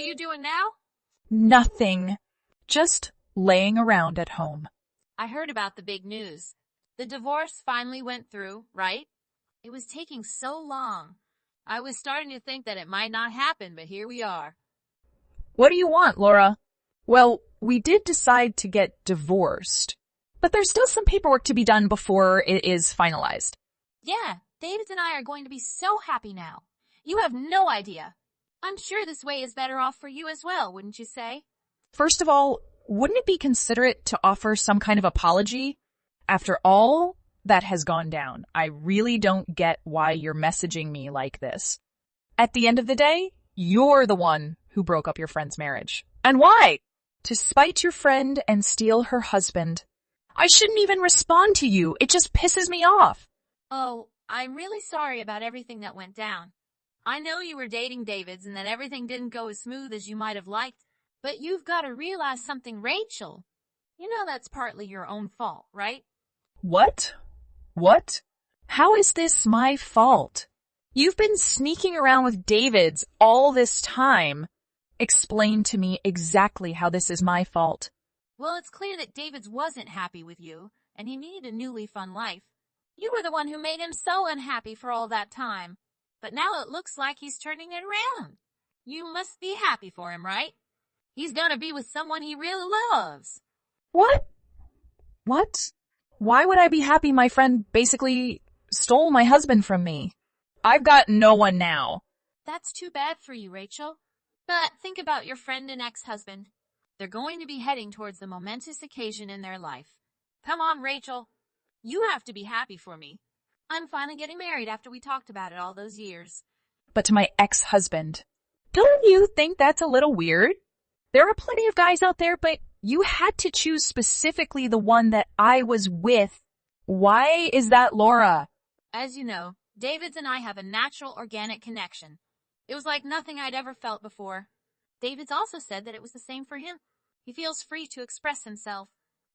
are you doing now? Nothing. Just laying around at home. I heard about the big news. The divorce finally went through, right? It was taking so long. I was starting to think that it might not happen, but here we are. What do you want, Laura? Well, we did decide to get divorced, but there's still some paperwork to be done before it is finalized. Yeah, David and I are going to be so happy now. You have no idea. I'm sure this way is better off for you as well, wouldn't you say? First of all, wouldn't it be considerate to offer some kind of apology? After all that has gone down, I really don't get why you're messaging me like this. At the end of the day, you're the one who broke up your friend's marriage. And why? To spite your friend and steal her husband. I shouldn't even respond to you. It just pisses me off. Oh, I'm really sorry about everything that went down. I know you were dating David's and that everything didn't go as smooth as you might have liked, but you've got to realize something, Rachel. You know that's partly your own fault, right? What? What? How is this my fault? You've been sneaking around with David's all this time. Explain to me exactly how this is my fault. Well, it's clear that David's wasn't happy with you, and he needed a new leaf on life. You were the one who made him so unhappy for all that time. But now it looks like he's turning it around. You must be happy for him, right? He's gonna be with someone he really loves. What? What? Why would I be happy my friend basically stole my husband from me? I've got no one now. That's too bad for you, Rachel. But think about your friend and ex-husband. They're going to be heading towards the momentous occasion in their life. Come on, Rachel. You have to be happy for me. I'm finally getting married after we talked about it all those years. But to my ex-husband. Don't you think that's a little weird? There are plenty of guys out there, but you had to choose specifically the one that I was with. Why is that, Laura? As you know, David's and I have a natural organic connection. It was like nothing I'd ever felt before. David's also said that it was the same for him. He feels free to express himself.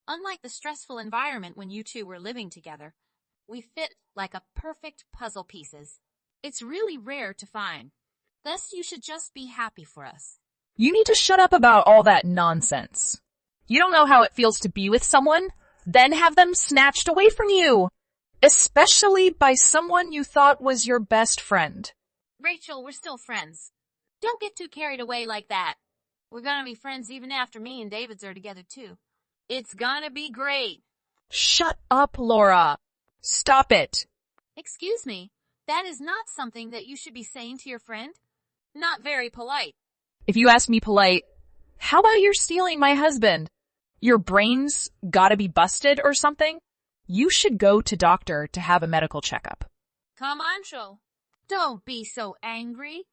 Unlike the stressful environment when you two were living together, we fit like a perfect puzzle pieces. It's really rare to find. Thus, you should just be happy for us. You need to shut up about all that nonsense. You don't know how it feels to be with someone, then have them snatched away from you. Especially by someone you thought was your best friend. Rachel, we're still friends. Don't get too carried away like that. We're gonna be friends even after me and David's are together too. It's gonna be great. Shut up, Laura. Stop it. Excuse me, that is not something that you should be saying to your friend. Not very polite. If you ask me polite, how about you're stealing my husband? Your brain's gotta be busted or something? You should go to doctor to have a medical checkup. Come on, Joe. Don't be so angry.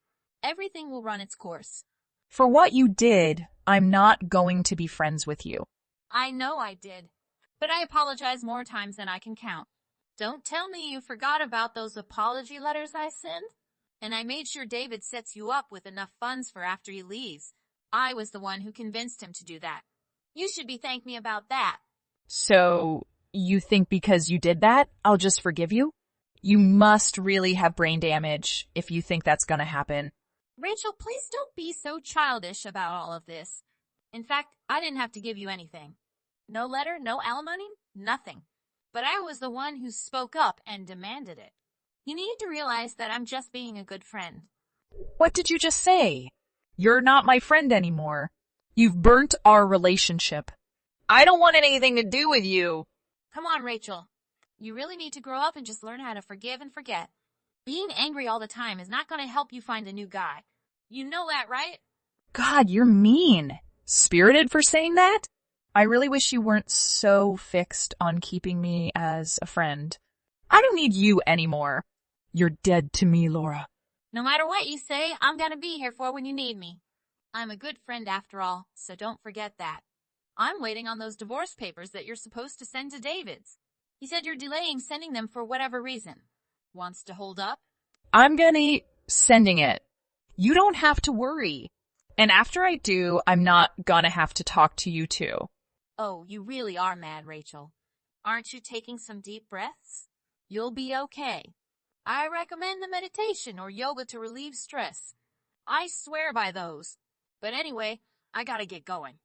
Everything will run its course. For what you did, I'm not going to be friends with you. I know I did, but I apologize more times than I can count. Don't tell me you forgot about those apology letters I sent. And I made sure David sets you up with enough funds for after he leaves. I was the one who convinced him to do that. You should be thanking me about that. So, you think because you did that, I'll just forgive you? You must really have brain damage if you think that's gonna happen. Rachel, please don't be so childish about all of this. In fact, I didn't have to give you anything. No letter, no alimony, nothing. But I was the one who spoke up and demanded it. You need to realize that I'm just being a good friend. What did you just say? You're not my friend anymore. You've burnt our relationship. I don't want anything to do with you. Come on, Rachel. You really need to grow up and just learn how to forgive and forget. Being angry all the time is not going to help you find a new guy. You know that, right? God, you're mean. Spirited for saying that? I really wish you weren't so fixed on keeping me as a friend. I don't need you anymore. You're dead to me, Laura. No matter what you say, I'm going to be here for when you need me. I'm a good friend after all, so don't forget that. I'm waiting on those divorce papers that you're supposed to send to David's. He said you're delaying sending them for whatever reason. Wants to hold up? I'm gonna sending it. You don't have to worry. And after I do, I'm not gonna have to talk to you too. Oh, you really are mad, Rachel. Aren't you taking some deep breaths? You'll be okay. I recommend the meditation or yoga to relieve stress. I swear by those. But anyway, I gotta get going.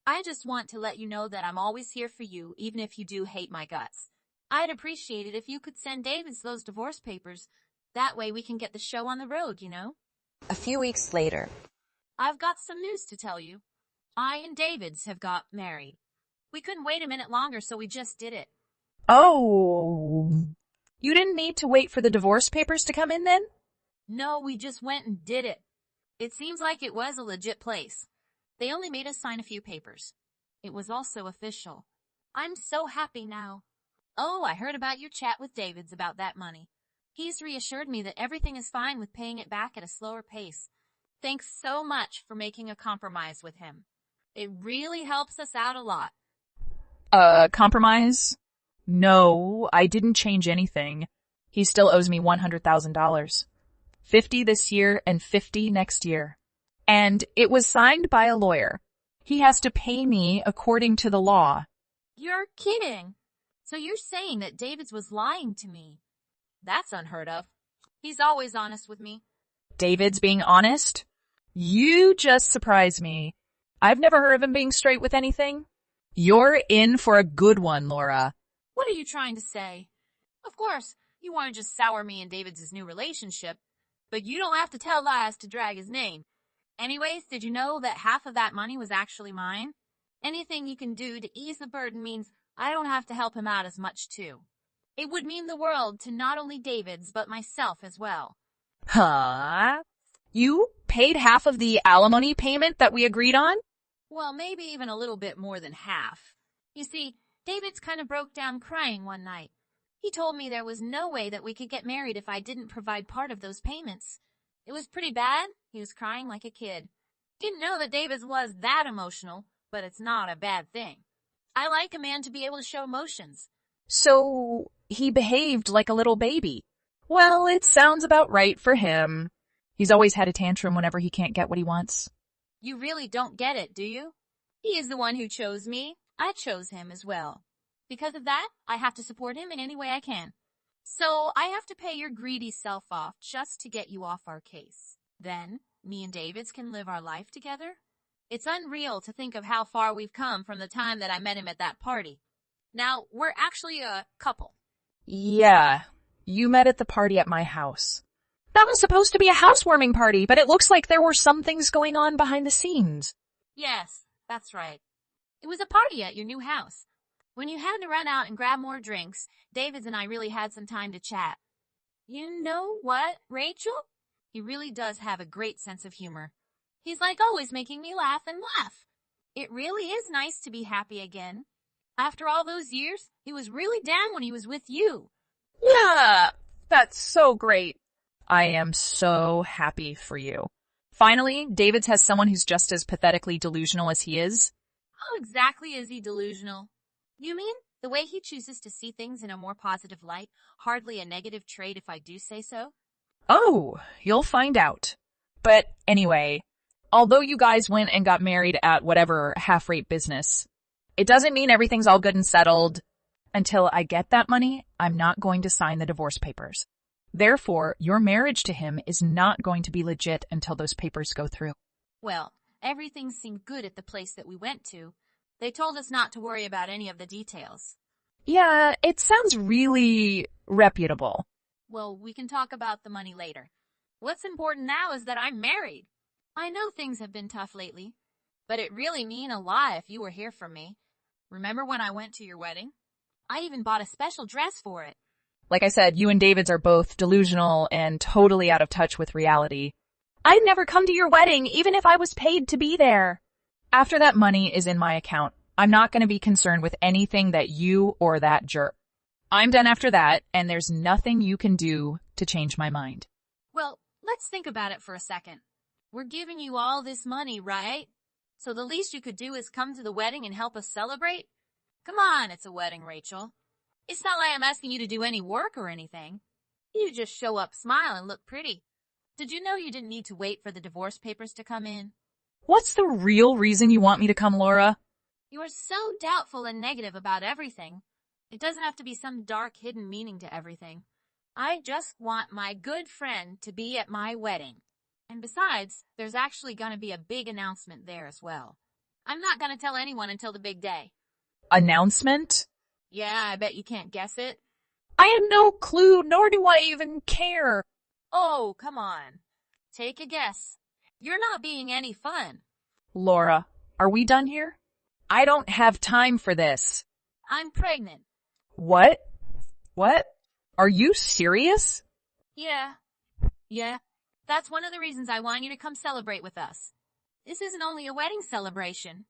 I just want to let you know that I'm always here for you, even if you do hate my guts. I'd appreciate it if you could send David's those divorce papers. That way we can get the show on the road, you know? A few weeks later. I've got some news to tell you. I and David's have got married. We couldn't wait a minute longer, so we just did it. Oh, you didn't need to wait for the divorce papers to come in then? No, we just went and did it. It seems like it was a legit place. They only made us sign a few papers. It was also official. I'm so happy now. Oh, I heard about your chat with David's about that money. He's reassured me that everything is fine with paying it back at a slower pace. Thanks so much for making a compromise with him. It really helps us out a lot. Compromise? No, I didn't change anything. He still owes me $100,000. 50 this year and 50 next year. And it was signed by a lawyer. He has to pay me according to the law. You're kidding. So you're saying that David's was lying to me. That's unheard of. He's always honest with me. David's being honest? You just surprised me. I've never heard of him being straight with anything. You're in for a good one, Laura. What are you trying to say? Of course, you want to just sour me and David's new relationship, but you don't have to tell lies to drag his name. Anyways, did you know that half of that money was actually mine? Anything you can do to ease the burden means I don't have to help him out as much too. It would mean the world to not only David's, but myself as well. Huh? You paid half of the alimony payment that we agreed on? Well, maybe even a little bit more than half. You see, David's kind of broke down crying one night. He told me there was no way that we could get married if I didn't provide part of those payments. It was pretty bad. He was crying like a kid. Didn't know that David was that emotional, but it's not a bad thing. I like a man to be able to show emotions. So he behaved like a little baby. Well, it sounds about right for him. He's always had a tantrum whenever he can't get what he wants. You really don't get it, do you? He is the one who chose me. I chose him as well. Because of that, I have to support him in any way I can. So I have to pay your greedy self off just to get you off our case. Then, me and David's can live our life together. It's unreal to think of how far we've come from the time that I met him at that party. Now, we're actually a couple. Yeah, you met at the party at my house. That was supposed to be a housewarming party, but it looks like there were some things going on behind the scenes. Yes, that's right. It was a party at your new house. When you had to run out and grab more drinks, David's and I really had some time to chat. You know what, Rachel? He really does have a great sense of humor. He's like always making me laugh and laugh. It really is nice to be happy again. After all those years, he was really down when he was with you. Yeah, that's so great. I am so happy for you. Finally, David's has someone who's just as pathetically delusional as he is. How exactly is he delusional? You mean the way he chooses to see things in a more positive light? Hardly a negative trait if I do say so. Oh, you'll find out. But anyway, although you guys went and got married at whatever half-rate business, it doesn't mean everything's all good and settled. Until I get that money, I'm not going to sign the divorce papers. Therefore, your marriage to him is not going to be legit until those papers go through. Well, everything seemed good at the place that we went to. They told us not to worry about any of the details. Yeah, it sounds really reputable. Well, we can talk about the money later. What's important now is that I'm married. I know things have been tough lately, but it really mean a lot if you were here for me. Remember when I went to your wedding? I even bought a special dress for it. Like I said, you and David's are both delusional and totally out of touch with reality. I'd never come to your wedding, even if I was paid to be there. After that money is in my account, I'm not going to be concerned with anything that you or that jerk. I'm done after that, and there's nothing you can do to change my mind. Well, let's think about it for a second. We're giving you all this money, right? So the least you could do is come to the wedding and help us celebrate? Come on, it's a wedding, Rachel. It's not like I'm asking you to do any work or anything. You just show up, smile, and look pretty. Did you know you didn't need to wait for the divorce papers to come in? What's the real reason you want me to come, Laura? You are so doubtful and negative about everything. It doesn't have to be some dark, hidden meaning to everything. I just want my good friend to be at my wedding. And besides, there's actually going to be a big announcement there as well. I'm not going to tell anyone until the big day. Announcement? Yeah, I bet you can't guess it. I have no clue, nor do I even care. Oh, come on. Take a guess. You're not being any fun. Laura, are we done here? I don't have time for this. I'm pregnant. What? What? Are you serious? Yeah. That's one of the reasons I want you to come celebrate with us. This isn't only a wedding celebration.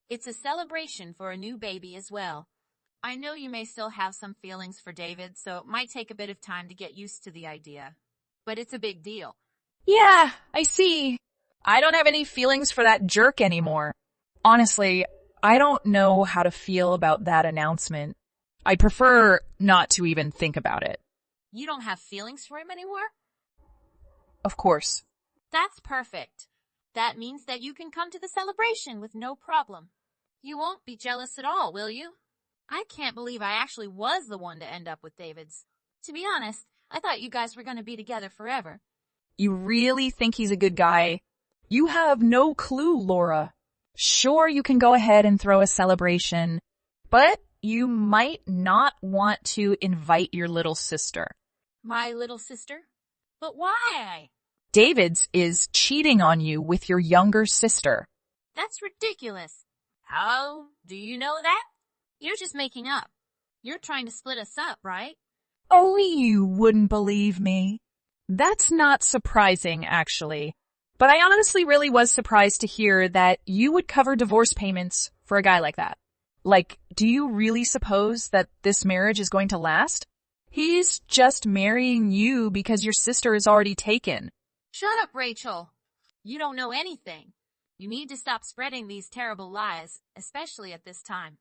It's a celebration for a new baby as well. I know you may still have some feelings for David, so it might take a bit of time to get used to the idea. But it's a big deal. Yeah, I see. I don't have any feelings for that jerk anymore. Honestly, I don't know how to feel about that announcement. I prefer not to even think about it. You don't have feelings for him anymore? Of course. That's perfect. That means that you can come to the celebration with no problem. You won't be jealous at all, will you? I can't believe I actually was the one to end up with David's. To be honest, I thought you guys were going to be together forever. You really think he's a good guy? You have no clue, Laura. Sure, you can go ahead and throw a celebration, but you might not want to invite your little sister. My little sister? But why? David's is cheating on you with your younger sister. That's ridiculous. How do you know that? You're just making up. You're trying to split us up, right? Oh, you wouldn't believe me. That's not surprising, actually. But I honestly really was surprised to hear that you would cover divorce payments for a guy like that. Like, do you really suppose that this marriage is going to last? He's just marrying you because your sister is already taken. Shut up, Rachel. You don't know anything. You need to stop spreading these terrible lies, especially at this time.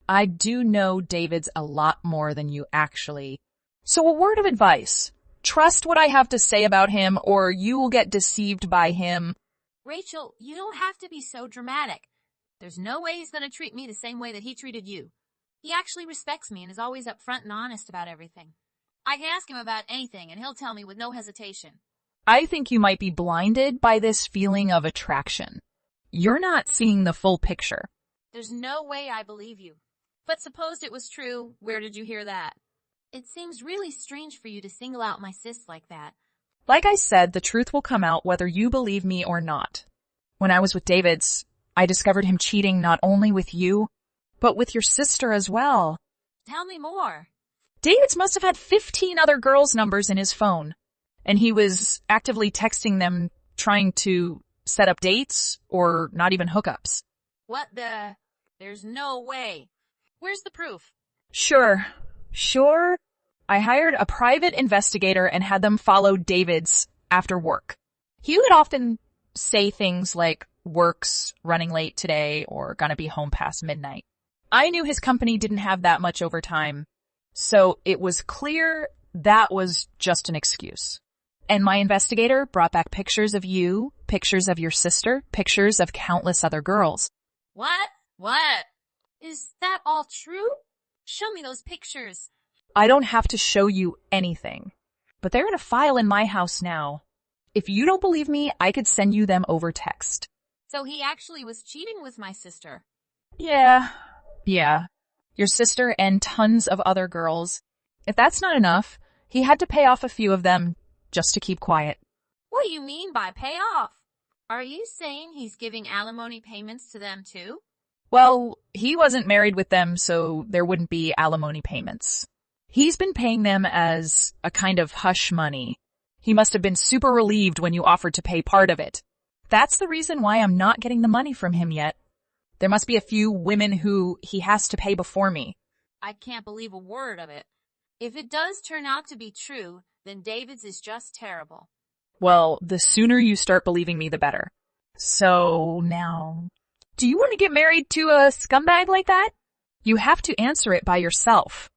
I do know David's a lot more than you actually. So a word of advice. Trust what I have to say about him or you will get deceived by him. Rachel, you don't have to be so dramatic. There's no way he's going to treat me the same way that he treated you. He actually respects me and is always upfront and honest about everything. I can ask him about anything and he'll tell me with no hesitation. I think you might be blinded by this feeling of attraction. You're not seeing the full picture. There's no way I believe you. But suppose it was true, where did you hear that? It seems really strange for you to single out my sis like that. Like I said, the truth will come out whether you believe me or not. When I was with David's, I discovered him cheating not only with you, but with your sister as well. Tell me more. David's must have had 15 other girls' numbers in his phone, and he was actively texting them trying to set up dates or not even hookups. What the? There's no way. Where's the proof? Sure. I hired a private investigator and had them follow David's after work. He would often say things like, work's running late today or gonna be home past midnight. I knew his company didn't have that much overtime, so it was clear that was just an excuse. And my investigator brought back pictures of you, pictures of your sister, pictures of countless other girls. What? Is that all true? Show me those pictures. I don't have to show you anything, but they're in a file in my house now. If you don't believe me, I could send you them over text. So he actually was cheating with my sister. Yeah. Your sister and tons of other girls. If that's not enough, he had to pay off a few of them just to keep quiet. What do you mean by pay off? Are you saying he's giving alimony payments to them too? Well, he wasn't married with them, so there wouldn't be alimony payments. He's been paying them as a kind of hush money. He must have been super relieved when you offered to pay part of it. That's the reason why I'm not getting the money from him yet. There must be a few women who he has to pay before me. I can't believe a word of it. If it does turn out to be true, then David's is just terrible. Well, the sooner you start believing me, the better. So now, do you want to get married to a scumbag like that? You have to answer it by yourself.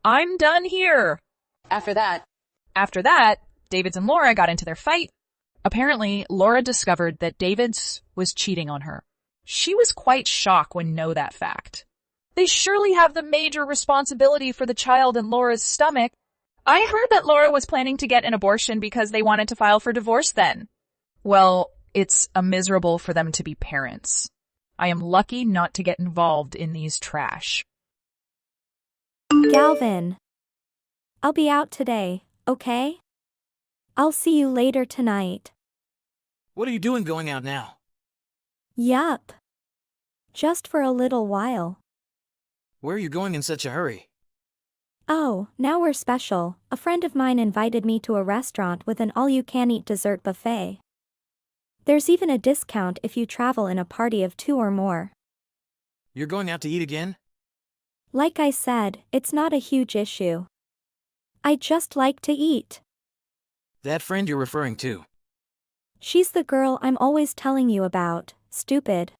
I'm done here. After that, David's and Laura got into their fight. Apparently, Laura discovered that David's was cheating on her. She was quite shocked when know that fact. They surely have the major responsibility for the child in Laura's stomach. I heard that Laura was planning to get an abortion because they wanted to file for divorce then. Well, it's miserable for them to be parents. I am lucky not to get involved in these trash. Galvin. I'll be out today, okay? I'll see you later tonight. What are you doing going out now? Yup. Just for a little while. Where are you going in such a hurry? Oh, now we're special. A friend of mine invited me to a restaurant with an all-you-can-eat dessert buffet. There's even a discount if you travel in a party of 2 or more. You're going out to eat again? Like I said, it's not a huge issue. I just like to eat. That friend you're referring to. She's the girl I'm always telling you about, stupid.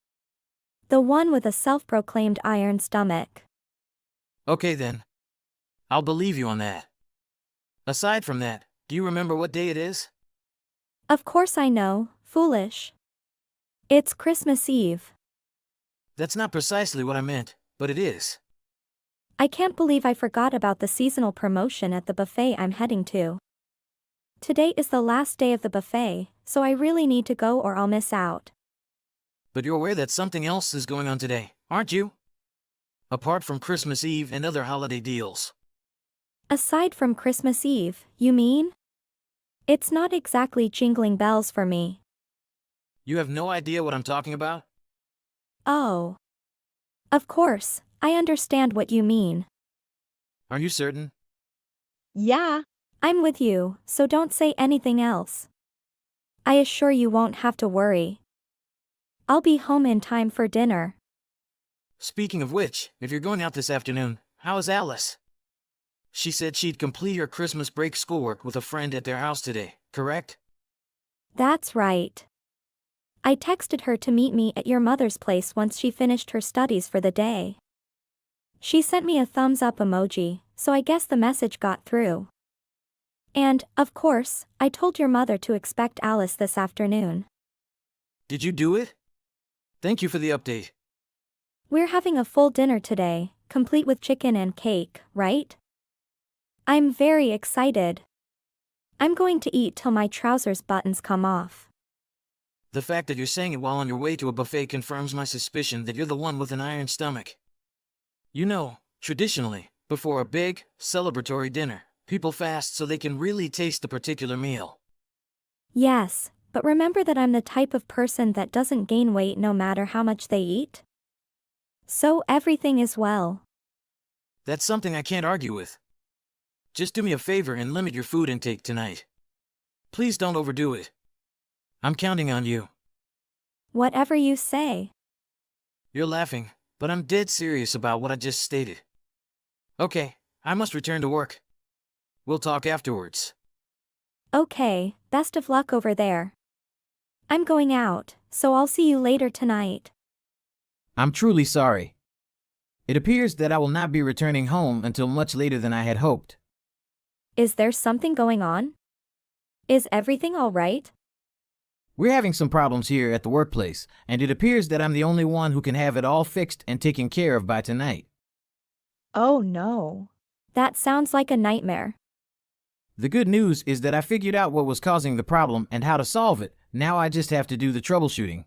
The one with a self-proclaimed iron stomach. Okay then. I'll believe you on that. Aside from that, do you remember what day it is? Of course I know, foolish. It's Christmas Eve. That's not precisely what I meant, but it is. I can't believe I forgot about the seasonal promotion at the buffet I'm heading to. Today is the last day of the buffet, so I really need to go or I'll miss out. But you're aware that something else is going on today, aren't you? Apart from Christmas Eve and other holiday deals. Aside from Christmas Eve, you mean? It's not exactly jingling bells for me. You have no idea what I'm talking about? Oh. Of course, I understand what you mean. Are you certain? Yeah. I'm with you, so don't say anything else. I assure you won't have to worry. I'll be home in time for dinner. Speaking of which, if you're going out this afternoon, how is Alice? She said she'd complete her Christmas break schoolwork with a friend at their house today, correct? That's right. I texted her to meet me at your mother's place once she finished her studies for the day. She sent me a thumbs up emoji, so I guess the message got through. And, of course, I told your mother to expect Alice this afternoon. Did you do it? Thank you for the update. We're having a full dinner today, complete with chicken and cake, right? I'm very excited. I'm going to eat till my trousers buttons come off. The fact that you're saying it while on your way to a buffet confirms my suspicion that you're the one with an iron stomach. You know, traditionally, before a big, celebratory dinner, people fast so they can really taste the particular meal. Yes, but remember that I'm the type of person that doesn't gain weight no matter how much they eat? So everything is well. That's something I can't argue with. Just do me a favor and limit your food intake tonight. Please don't overdo it. I'm counting on you. Whatever you say. You're laughing, but I'm dead serious about what I just stated. Okay, I must return to work. We'll talk afterwards. Okay, best of luck over there. I'm going out, so I'll see you later tonight. I'm truly sorry. It appears that I will not be returning home until much later than I had hoped. Is there something going on? Is everything all right? We're having some problems here at the workplace, and it appears that I'm the only one who can have it all fixed and taken care of by tonight. Oh no. That sounds like a nightmare. The good news is that I figured out what was causing the problem and how to solve it. Now I just have to do the troubleshooting.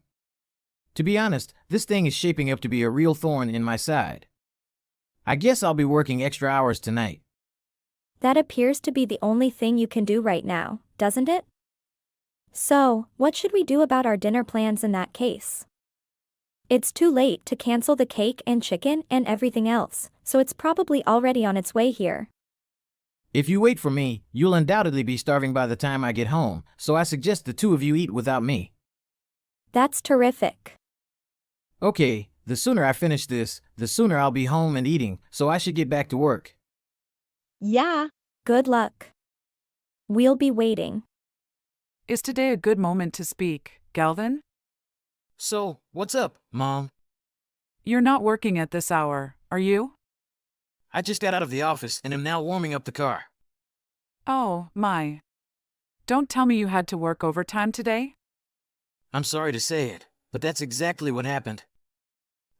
To be honest, this thing is shaping up to be a real thorn in my side. I guess I'll be working extra hours tonight. That appears to be the only thing you can do right now, doesn't it? So, what should we do about our dinner plans in that case? It's too late to cancel the cake and chicken and everything else, so it's probably already on its way here. If you wait for me, you'll undoubtedly be starving by the time I get home, so I suggest the two of you eat without me. That's terrific. Okay, the sooner I finish this, the sooner I'll be home and eating, so I should get back to work. Yeah. Good luck. We'll be waiting. Is today a good moment to speak, Galvin? So, what's up, Mom? You're not working at this hour, are you? I just got out of the office and am now warming up the car. Oh, my. Don't tell me you had to work overtime today? I'm sorry to say it, but that's exactly what happened.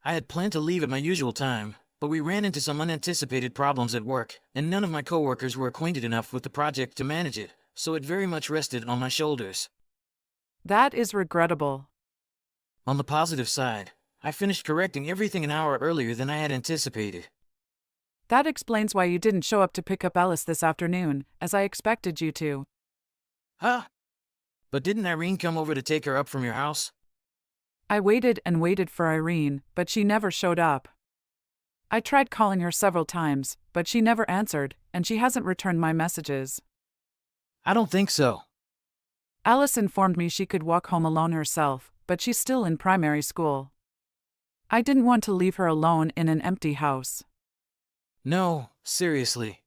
I had planned to leave at my usual time, but we ran into some unanticipated problems at work, and none of my coworkers were acquainted enough with the project to manage it, so it very much rested on my shoulders. That is regrettable. On the positive side, I finished correcting everything an hour earlier than I had anticipated. That explains why you didn't show up to pick up Alice this afternoon, as I expected you to. Huh? But didn't Irene come over to take her up from your house? I waited and waited for Irene, but she never showed up. I tried calling her several times, but she never answered, and she hasn't returned my messages. I don't think so. Alice informed me she could walk home alone herself, but she's still in primary school. I didn't want to leave her alone in an empty house. No, seriously.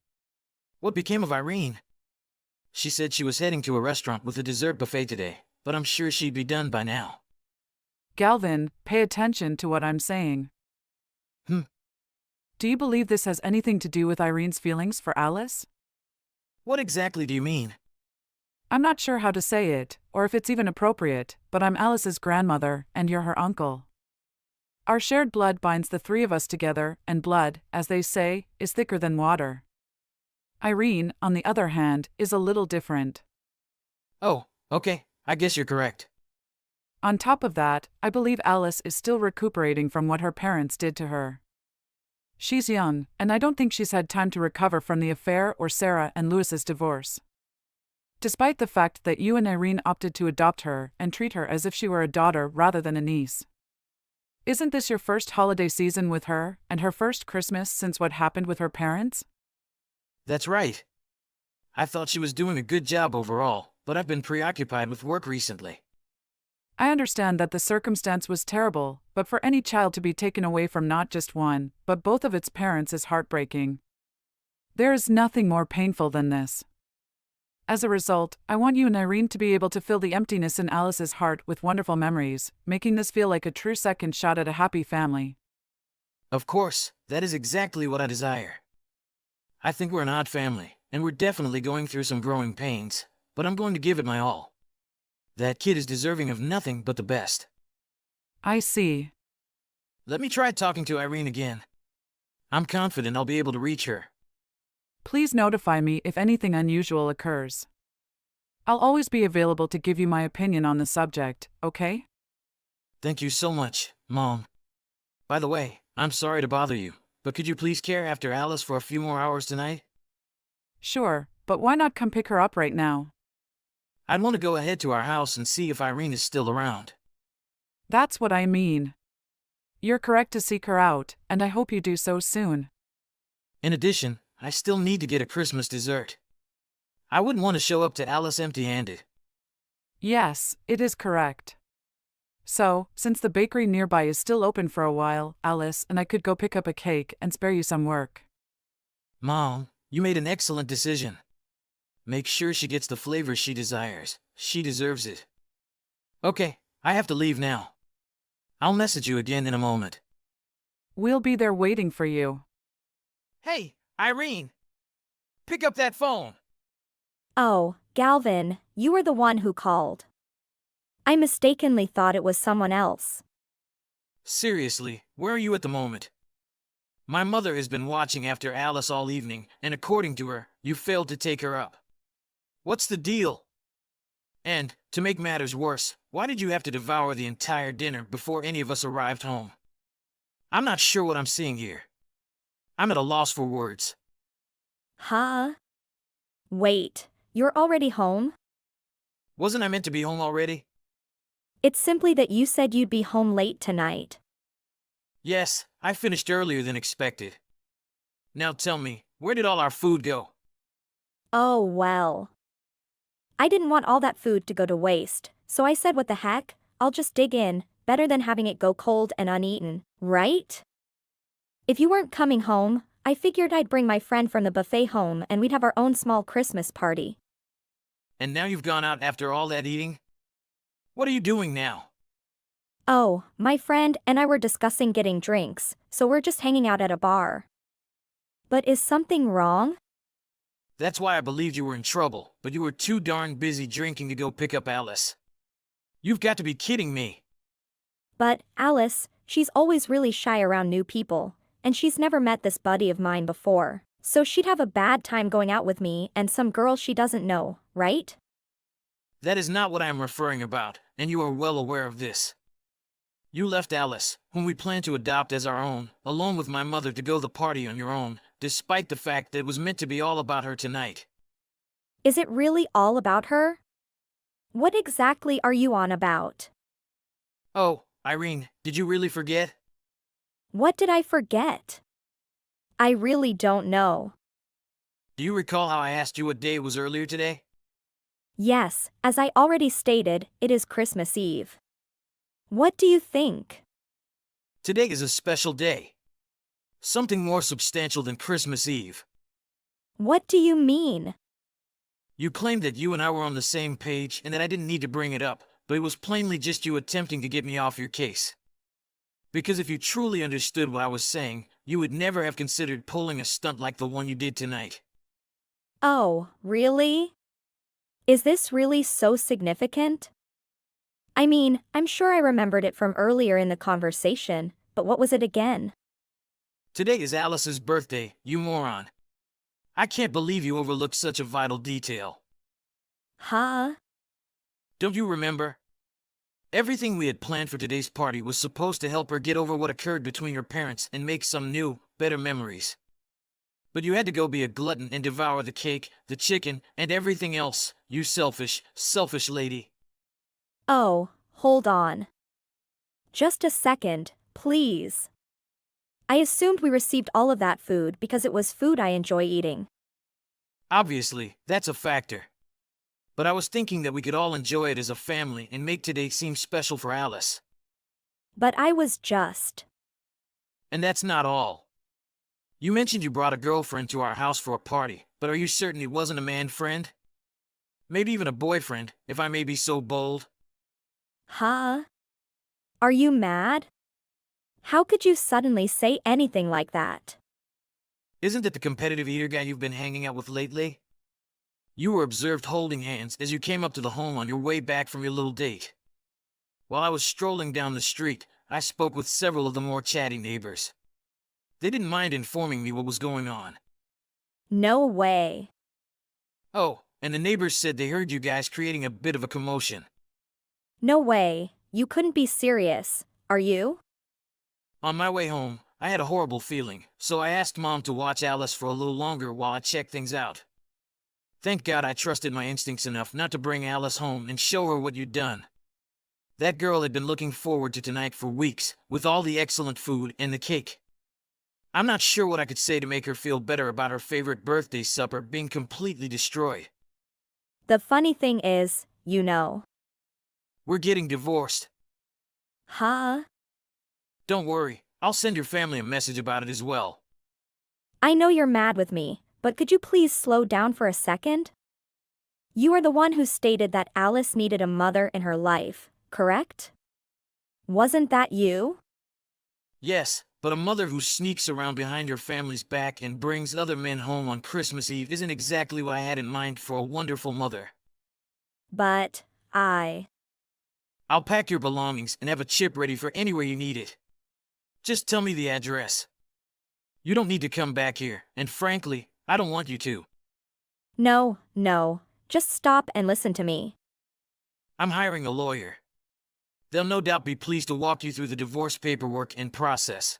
What became of Irene? She said she was heading to a restaurant with a dessert buffet today, but I'm sure she'd be done by now. Galvin, pay attention to what I'm saying. Do you believe this has anything to do with Irene's feelings for Alice? What exactly do you mean? I'm not sure how to say it, or if it's even appropriate, but I'm Alice's grandmother, and you're her uncle. Our shared blood binds the three of us together, and blood, as they say, is thicker than water. Irene, on the other hand, is a little different. Oh, okay, I guess you're correct. On top of that, I believe Alice is still recuperating from what her parents did to her. She's young, and I don't think she's had time to recover from the affair or Sarah and Louis's divorce. Despite the fact that you and Irene opted to adopt her and treat her as if she were a daughter rather than a niece. Isn't this your first holiday season with her, and her first Christmas since what happened with her parents? That's right. I thought she was doing a good job overall, but I've been preoccupied with work recently. I understand that the circumstance was terrible, but for any child to be taken away from not just one, but both of its parents is heartbreaking. There is nothing more painful than this. As a result, I want you and Irene to be able to fill the emptiness in Alice's heart with wonderful memories, making this feel like a true second shot at a happy family. Of course, that is exactly what I desire. I think we're an odd family, and we're definitely going through some growing pains, but I'm going to give it my all. That kid is deserving of nothing but the best. I see. Let me try talking to Irene again. I'm confident I'll be able to reach her. Please notify me if anything unusual occurs. I'll always be available to give you my opinion on the subject, okay? Thank you so much, Mom. By the way, I'm sorry to bother you, but could you please care after Alice for a few more hours tonight? Sure, but why not come pick her up right now? I'd want to go ahead to our house and see if Irene is still around. That's what I mean. You're correct to seek her out, and I hope you do so soon. In addition, I still need to get a Christmas dessert. I wouldn't want to show up to Alice empty-handed. Yes, it is correct. So, since the bakery nearby is still open for a while, Alice and I could go pick up a cake and spare you some work. Mom, you made an excellent decision. Make sure she gets the flavor she desires. She deserves it. Okay, I have to leave now. I'll message you again in a moment. We'll be there waiting for you. Hey, Irene! Pick up that phone! Oh, Galvin, you were the one who called. I mistakenly thought it was someone else. Seriously, where are you at the moment? My mother has been watching after Alice all evening, and according to her, you failed to take her up. What's the deal? And, to make matters worse, why did you have to devour the entire dinner before any of us arrived home? I'm not sure what I'm seeing here. I'm at a loss for words. Huh? Wait, you're already home? Wasn't I meant to be home already? It's simply that you said you'd be home late tonight. Yes, I finished earlier than expected. Now tell me, where did all our food go? Oh well. I didn't want all that food to go to waste, so I said what the heck, I'll just dig in, better than having it go cold and uneaten, right? If you weren't coming home, I figured I'd bring my friend from the buffet home and we'd have our own small Christmas party. And now you've gone out after all that eating? What are you doing now? Oh, my friend and I were discussing getting drinks, so we're just hanging out at a bar. But is something wrong? That's why I believed you were in trouble, but you were too darn busy drinking to go pick up Alice. You've got to be kidding me. But, Alice, she's always really shy around new people, and she's never met this buddy of mine before, so she'd have a bad time going out with me and some girl she doesn't know, right? That is not what I am referring about, and you are well aware of this. You left Alice, whom we planned to adopt as our own, alone with my mother to go to the party on your own, despite the fact that it was meant to be all about her tonight. Is it really all about her? What exactly are you on about? Oh, Irene, did you really forget? What did I forget? I really don't know. Do you recall how I asked you what day it was earlier today? Yes, as I already stated, it is Christmas Eve. What do you think? Today is a special day. Something more substantial than Christmas Eve. What do you mean? You claimed that you and I were on the same page and that I didn't need to bring it up, but it was plainly just you attempting to get me off your case. Because if you truly understood what I was saying, you would never have considered pulling a stunt like the one you did tonight. Oh, really? Is this really so significant? I mean, I'm sure I remembered it from earlier in the conversation, but what was it again? Today is Alice's birthday, you moron. I can't believe you overlooked such a vital detail. Huh? Don't you remember? Everything we had planned for today's party was supposed to help her get over what occurred between her parents and make some new, better memories. But you had to go be a glutton and devour the cake, the chicken, and everything else, you selfish, selfish lady. Oh, hold on. Just a second, please. I assumed we received all of that food because it was food I enjoy eating. Obviously, that's a factor. But I was thinking that we could all enjoy it as a family and make today seem special for Alice. But I was just... And that's not all. You mentioned you brought a girlfriend to our house for a party, but are you certain it wasn't a man friend? Maybe even a boyfriend, if I may be so bold. Huh? Are you mad? How could you suddenly say anything like that? Isn't it the competitive eater guy you've been hanging out with lately? You were observed holding hands as you came up to the home on your way back from your little date. While I was strolling down the street, I spoke with several of the more chatty neighbors. They didn't mind informing me what was going on. No way. Oh, and the neighbors said they heard you guys creating a bit of a commotion. No way. You couldn't be serious, are you? On my way home, I had a horrible feeling, so I asked Mom to watch Alice for a little longer while I checked things out. Thank God I trusted my instincts enough not to bring Alice home and show her what you'd done. That girl had been looking forward to tonight for weeks, with all the excellent food and the cake. I'm not sure what I could say to make her feel better about her favorite birthday supper being completely destroyed. The funny thing is, you know. We're getting divorced. Huh? Don't worry, I'll send your family a message about it as well. I know you're mad with me, but could you please slow down for a second? You are the one who stated that Alice needed a mother in her life, correct? Wasn't that you? Yes, but a mother who sneaks around behind her family's back and brings other men home on Christmas Eve isn't exactly what I had in mind for a wonderful mother. But, I'll pack your belongings and have a chip ready for anywhere you need it. Just tell me the address. You don't need to come back here, and frankly, I don't want you to. No, just stop and listen to me. I'm hiring a lawyer. They'll no doubt be pleased to walk you through the divorce paperwork and process.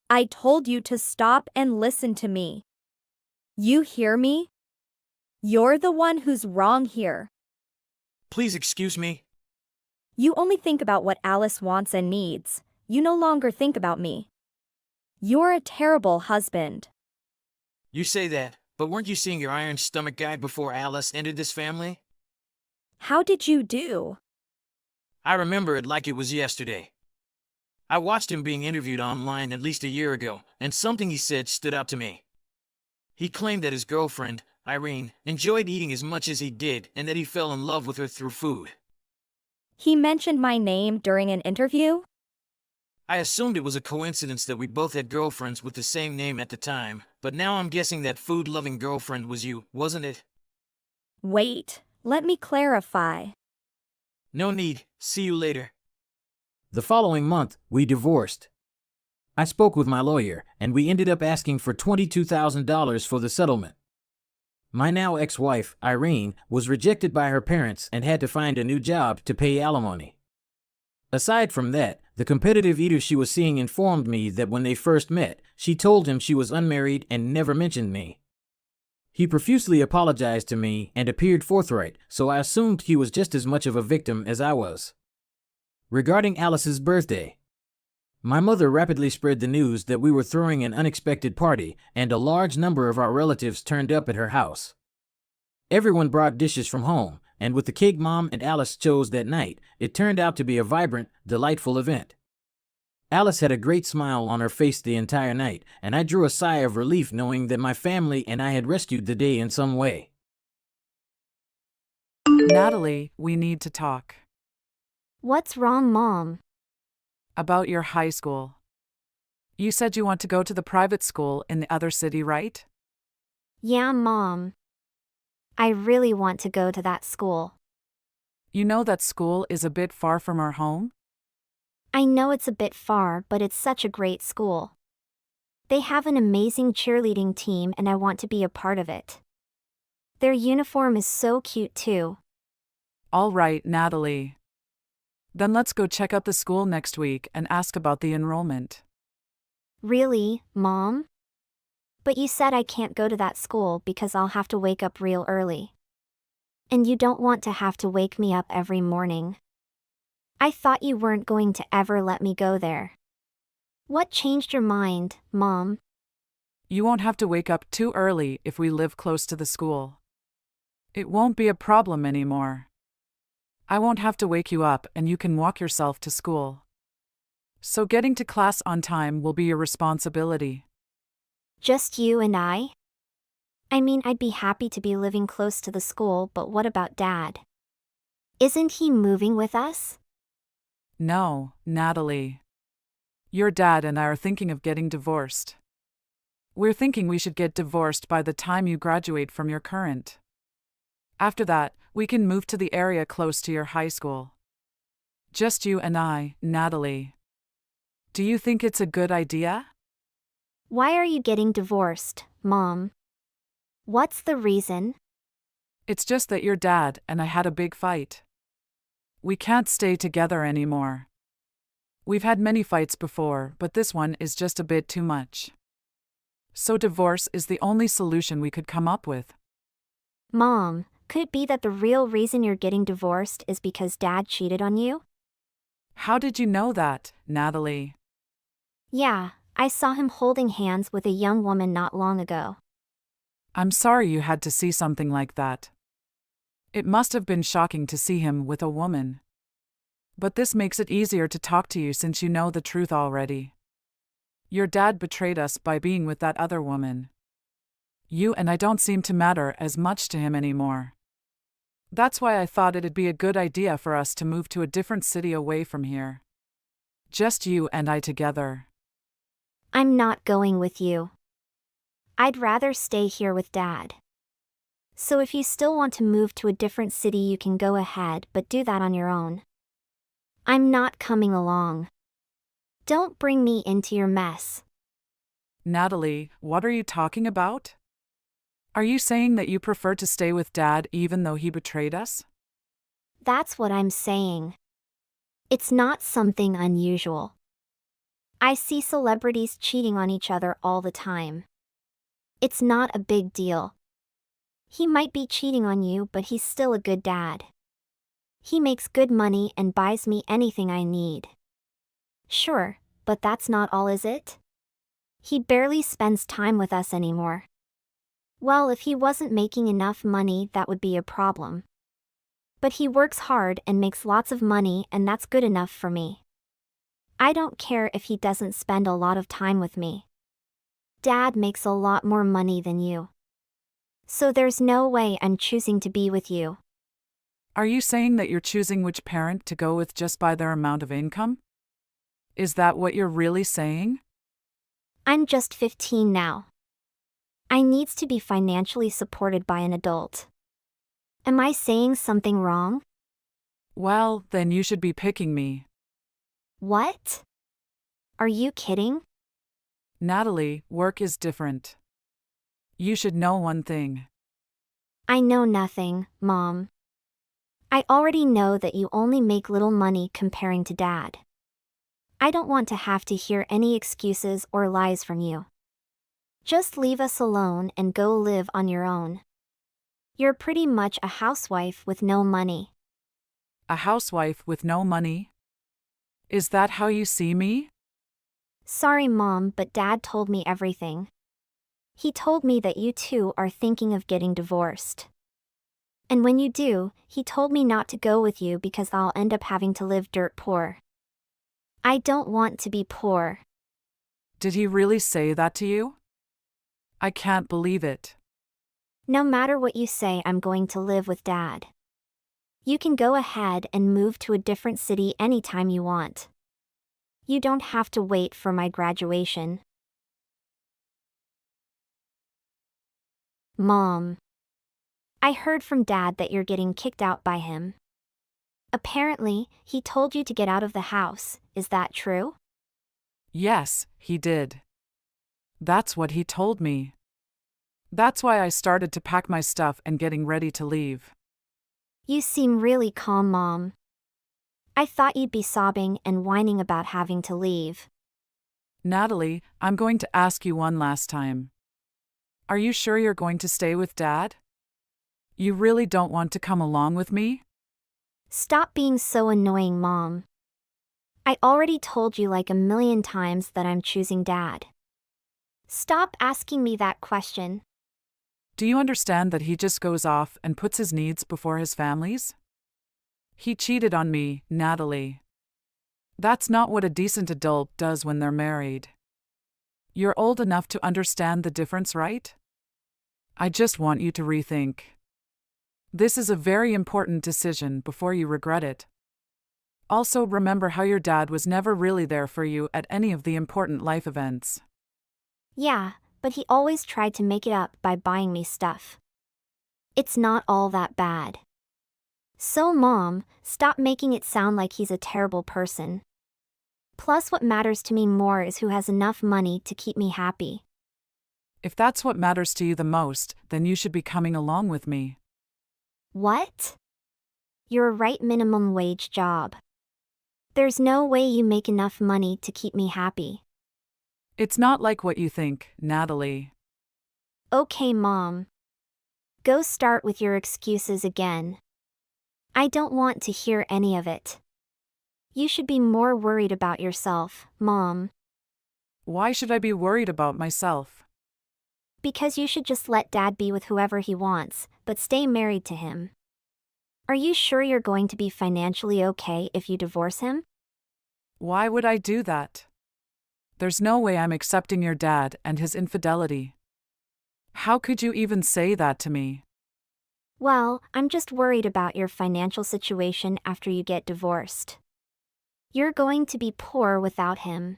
I told you to stop and listen to me. You hear me? You're the one who's wrong here. Please excuse me. You only think about what Alice wants and needs. You no longer think about me. You're a terrible husband. You say that, but weren't you seeing your iron stomach guy before Alice entered this family? How did you do? I remember it like it was yesterday. I watched him being interviewed online at least a year ago, and something he said stood out to me. He claimed that his girlfriend, Irene, enjoyed eating as much as he did and that he fell in love with her through food. He mentioned my name during an interview? I assumed it was a coincidence that we both had girlfriends with the same name at the time, but now I'm guessing that food-loving girlfriend was you, wasn't it? Wait, let me clarify. No need. See you later. The following month, we divorced. I spoke with my lawyer, and we ended up asking for $22,000 for the settlement. My now ex-wife, Irene, was rejected by her parents and had to find a new job to pay alimony. Aside from that, the competitive eater she was seeing informed me that when they first met, she told him she was unmarried and never mentioned me. He profusely apologized to me and appeared forthright, so I assumed he was just as much of a victim as I was. Regarding Alice's birthday, my mother rapidly spread the news that we were throwing an unexpected party, and a large number of our relatives turned up at her house. Everyone brought dishes from home, and with the cake Mom and Alice chose that night, it turned out to be a vibrant, delightful event. Alice had a great smile on her face the entire night, and I drew a sigh of relief knowing that my family and I had rescued the day in some way. Natalie, we need to talk. What's wrong, Mom? About your high school. You said you want to go to the private school in the other city, right? Yeah, Mom. I really want to go to that school. You know that school is a bit far from our home? I know it's a bit far, but it's such a great school. They have an amazing cheerleading team and I want to be a part of it. Their uniform is so cute too. All right, Natalie. Then let's go check out the school next week and ask about the enrollment. Really, Mom? But you said I can't go to that school because I'll have to wake up real early. And you don't want to have to wake me up every morning. I thought you weren't going to ever let me go there. What changed your mind, Mom? You won't have to wake up too early if we live close to the school. It won't be a problem anymore. I won't have to wake you up and you can walk yourself to school. So getting to class on time will be your responsibility. Just you and I? I mean, I'd be happy to be living close to the school, but what about Dad? Isn't he moving with us? No, Natalie. Your dad and I are thinking of getting divorced. We're thinking we should get divorced by the time you graduate from your current. After that, we can move to the area close to your high school. Just you and I, Natalie. Do you think it's a good idea? Why are you getting divorced, Mom? What's the reason? It's just that your dad and I had a big fight. We can't stay together anymore. We've had many fights before, but this one is just a bit too much. So divorce is the only solution we could come up with. Mom, could it be that the real reason you're getting divorced is because Dad cheated on you? How did you know that, Natalie? Yeah, I saw him holding hands with a young woman not long ago. I'm sorry you had to see something like that. It must have been shocking to see him with a woman. But this makes it easier to talk to you since you know the truth already. Your dad betrayed us by being with that other woman. You and I don't seem to matter as much to him anymore. That's why I thought it'd be a good idea for us to move to a different city away from here. Just you and I together. I'm not going with you. I'd rather stay here with Dad. So if you still want to move to a different city, you can go ahead, but do that on your own. I'm not coming along. Don't bring me into your mess. Natalie, what are you talking about? Are you saying that you prefer to stay with Dad even though he betrayed us? That's what I'm saying. It's not something unusual. I see celebrities cheating on each other all the time. It's not a big deal. He might be cheating on you, but he's still a good dad. He makes good money and buys me anything I need. Sure, but that's not all, is it? He barely spends time with us anymore. Well, if he wasn't making enough money, that would be a problem. But he works hard and makes lots of money, and that's good enough for me. I don't care if he doesn't spend a lot of time with me. Dad makes a lot more money than you. So there's no way I'm choosing to be with you. Are you saying that you're choosing which parent to go with just by their amount of income? Is that what you're really saying? I'm just 15 now. I needs to be financially supported by an adult. Am I saying something wrong? Well, then you should be picking me. What? Are you kidding? Natalie, work is different. You should know one thing. I know nothing, Mom. I already know that you only make little money comparing to Dad. I don't want to have to hear any excuses or lies from you. Just leave us alone and go live on your own. You're pretty much a housewife with no money. A housewife with no money? Is that how you see me? Sorry, Mom, but Dad told me everything. He told me that you two are thinking of getting divorced. And when you do, he told me not to go with you because I'll end up having to live dirt poor. I don't want to be poor. Did he really say that to you? I can't believe it. No matter what you say, I'm going to live with Dad. You can go ahead and move to a different city anytime you want. You don't have to wait for my graduation. Mom. I heard from Dad that you're getting kicked out by him. Apparently, he told you to get out of the house. Is that true? Yes, he did. That's what he told me. That's why I started to pack my stuff and getting ready to leave. You seem really calm, Mom. I thought you'd be sobbing and whining about having to leave. Natalie, I'm going to ask you one last time. Are you sure you're going to stay with Dad? You really don't want to come along with me? Stop being so annoying, Mom. I already told you like a million times that I'm choosing Dad. Stop asking me that question. Do you understand that he just goes off and puts his needs before his family's? He cheated on me, Natalie. That's not what a decent adult does when they're married. You're old enough to understand the difference, right? I just want you to rethink. This is a very important decision before you regret it. Also, remember how your dad was never really there for you at any of the important life events. Yeah, but he always tried to make it up by buying me stuff. It's not all that bad. So, Mom, stop making it sound like he's a terrible person. Plus, what matters to me more is who has enough money to keep me happy. If that's what matters to you the most, then you should be coming along with me. What? You're a right minimum wage job. There's no way you make enough money to keep me happy. It's not like what you think, Natalie. Okay, Mom. Go start with your excuses again. I don't want to hear any of it. You should be more worried about yourself, Mom. Why should I be worried about myself? Because you should just let Dad be with whoever he wants, but stay married to him. Are you sure you're going to be financially okay if you divorce him? Why would I do that? There's no way I'm accepting your dad and his infidelity. How could you even say that to me? Well, I'm just worried about your financial situation after you get divorced. You're going to be poor without him.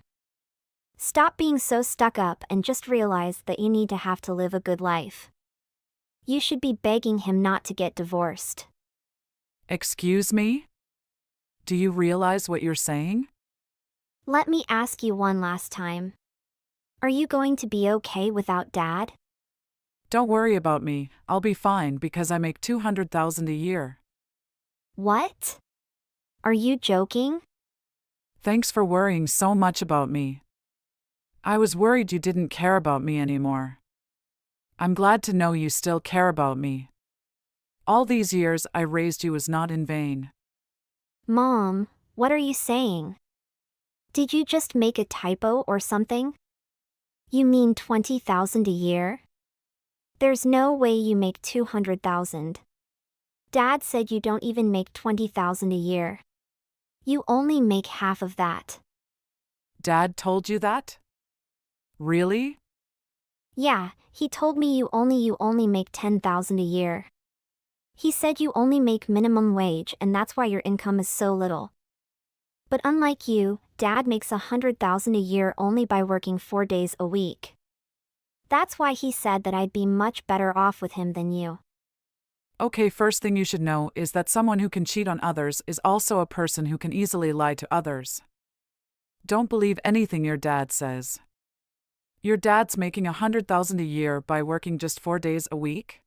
Stop being so stuck up and just realize that you need to have to live a good life. You should be begging him not to get divorced. Excuse me? Do you realize what you're saying? Let me ask you one last time. Are you going to be okay without Dad? Don't worry about me, I'll be fine because I make $200,000 a year. What? Are you joking? Thanks for worrying so much about me. I was worried you didn't care about me anymore. I'm glad to know you still care about me. All these years I raised you was not in vain. Mom, what are you saying? Did you just make a typo or something? You mean 20,000 a year? There's no way you make 200,000. Dad said you don't even make 20,000 a year. You only make half of that. Dad told you that? Really? Yeah, he told me you only make 10,000 a year. He said you only make minimum wage and that's why your income is so little. But unlike you, Dad makes 100,000 a year only by working 4 days a week. That's why he said that I'd be much better off with him than you. Okay, first thing you should know is that someone who can cheat on others is also a person who can easily lie to others. Don't believe anything your dad says. Your dad's making 100,000 a year by working just 4 days a week?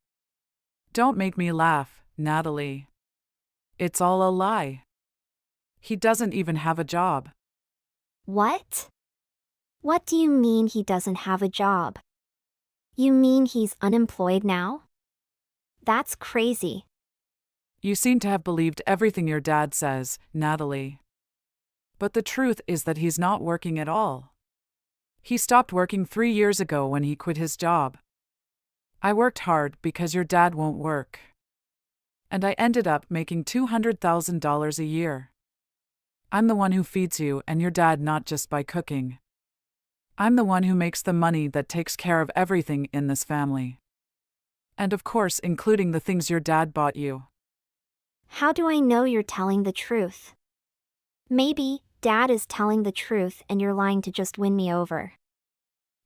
Don't make me laugh, Natalie. It's all a lie. He doesn't even have a job. What? What do you mean he doesn't have a job? You mean he's unemployed now? That's crazy. You seem to have believed everything your dad says, Natalie. But the truth is that he's not working at all. He stopped working 3 years ago when he quit his job. I worked hard because your dad won't work. And I ended up making $200,000 a year. I'm the one who feeds you and your dad not just by cooking. I'm the one who makes the money that takes care of everything in this family. And of course, including the things your dad bought you. How do I know you're telling the truth? Maybe Dad is telling the truth and you're lying to just win me over.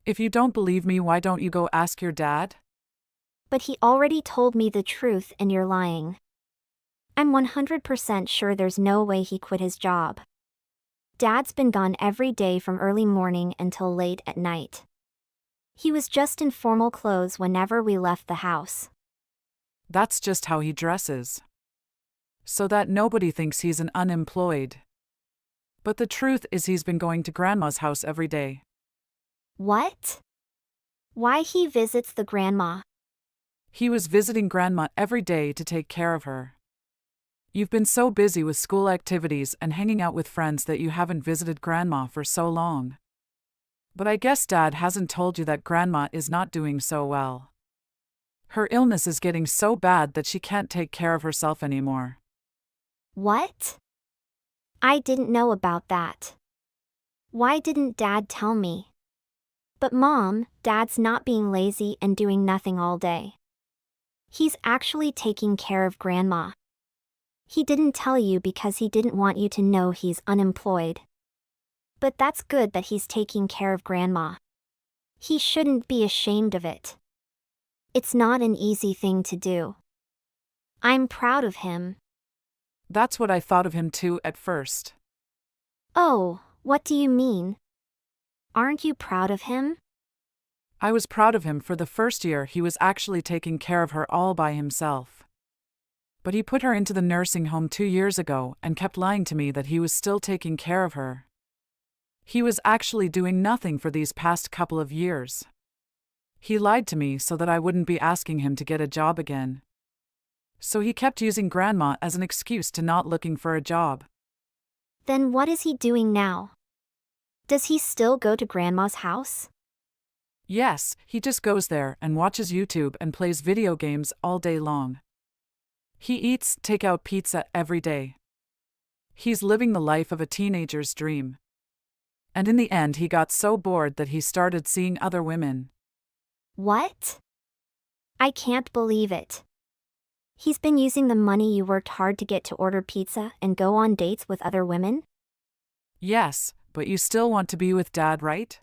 If you don't believe me, why don't you go ask your dad? But he already told me the truth and you're lying. I'm 100% sure there's no way he quit his job. Dad's been gone every day from early morning until late at night. He was just in formal clothes whenever we left the house. That's just how he dresses. So that nobody thinks he's an unemployed. But the truth is he's been going to Grandma's house every day. What? Why he visits the grandma? He was visiting Grandma every day to take care of her. You've been so busy with school activities and hanging out with friends that you haven't visited Grandma for so long. But I guess Dad hasn't told you that Grandma is not doing so well. Her illness is getting so bad that she can't take care of herself anymore. What? I didn't know about that. Why didn't Dad tell me? But Mom, Dad's not being lazy and doing nothing all day. He's actually taking care of Grandma. He didn't tell you because he didn't want you to know he's unemployed. But that's good that he's taking care of Grandma. He shouldn't be ashamed of it. It's not an easy thing to do. I'm proud of him. That's what I thought of him too at first. Oh, what do you mean? Aren't you proud of him? I was proud of him for the first year he was actually taking care of her all by himself. But he put her into the nursing home 2 years ago and kept lying to me that he was still taking care of her. He was actually doing nothing for these past couple of years. He lied to me so that I wouldn't be asking him to get a job again. So he kept using Grandma as an excuse to not looking for a job. Then what is he doing now? Does he still go to Grandma's house? Yes, he just goes there and watches YouTube and plays video games all day long. He eats takeout pizza every day. He's living the life of a teenager's dream. And in the end, he got so bored that he started seeing other women. What? I can't believe it. He's been using the money you worked hard to get to order pizza and go on dates with other women? Yes, but you still want to be with Dad, right?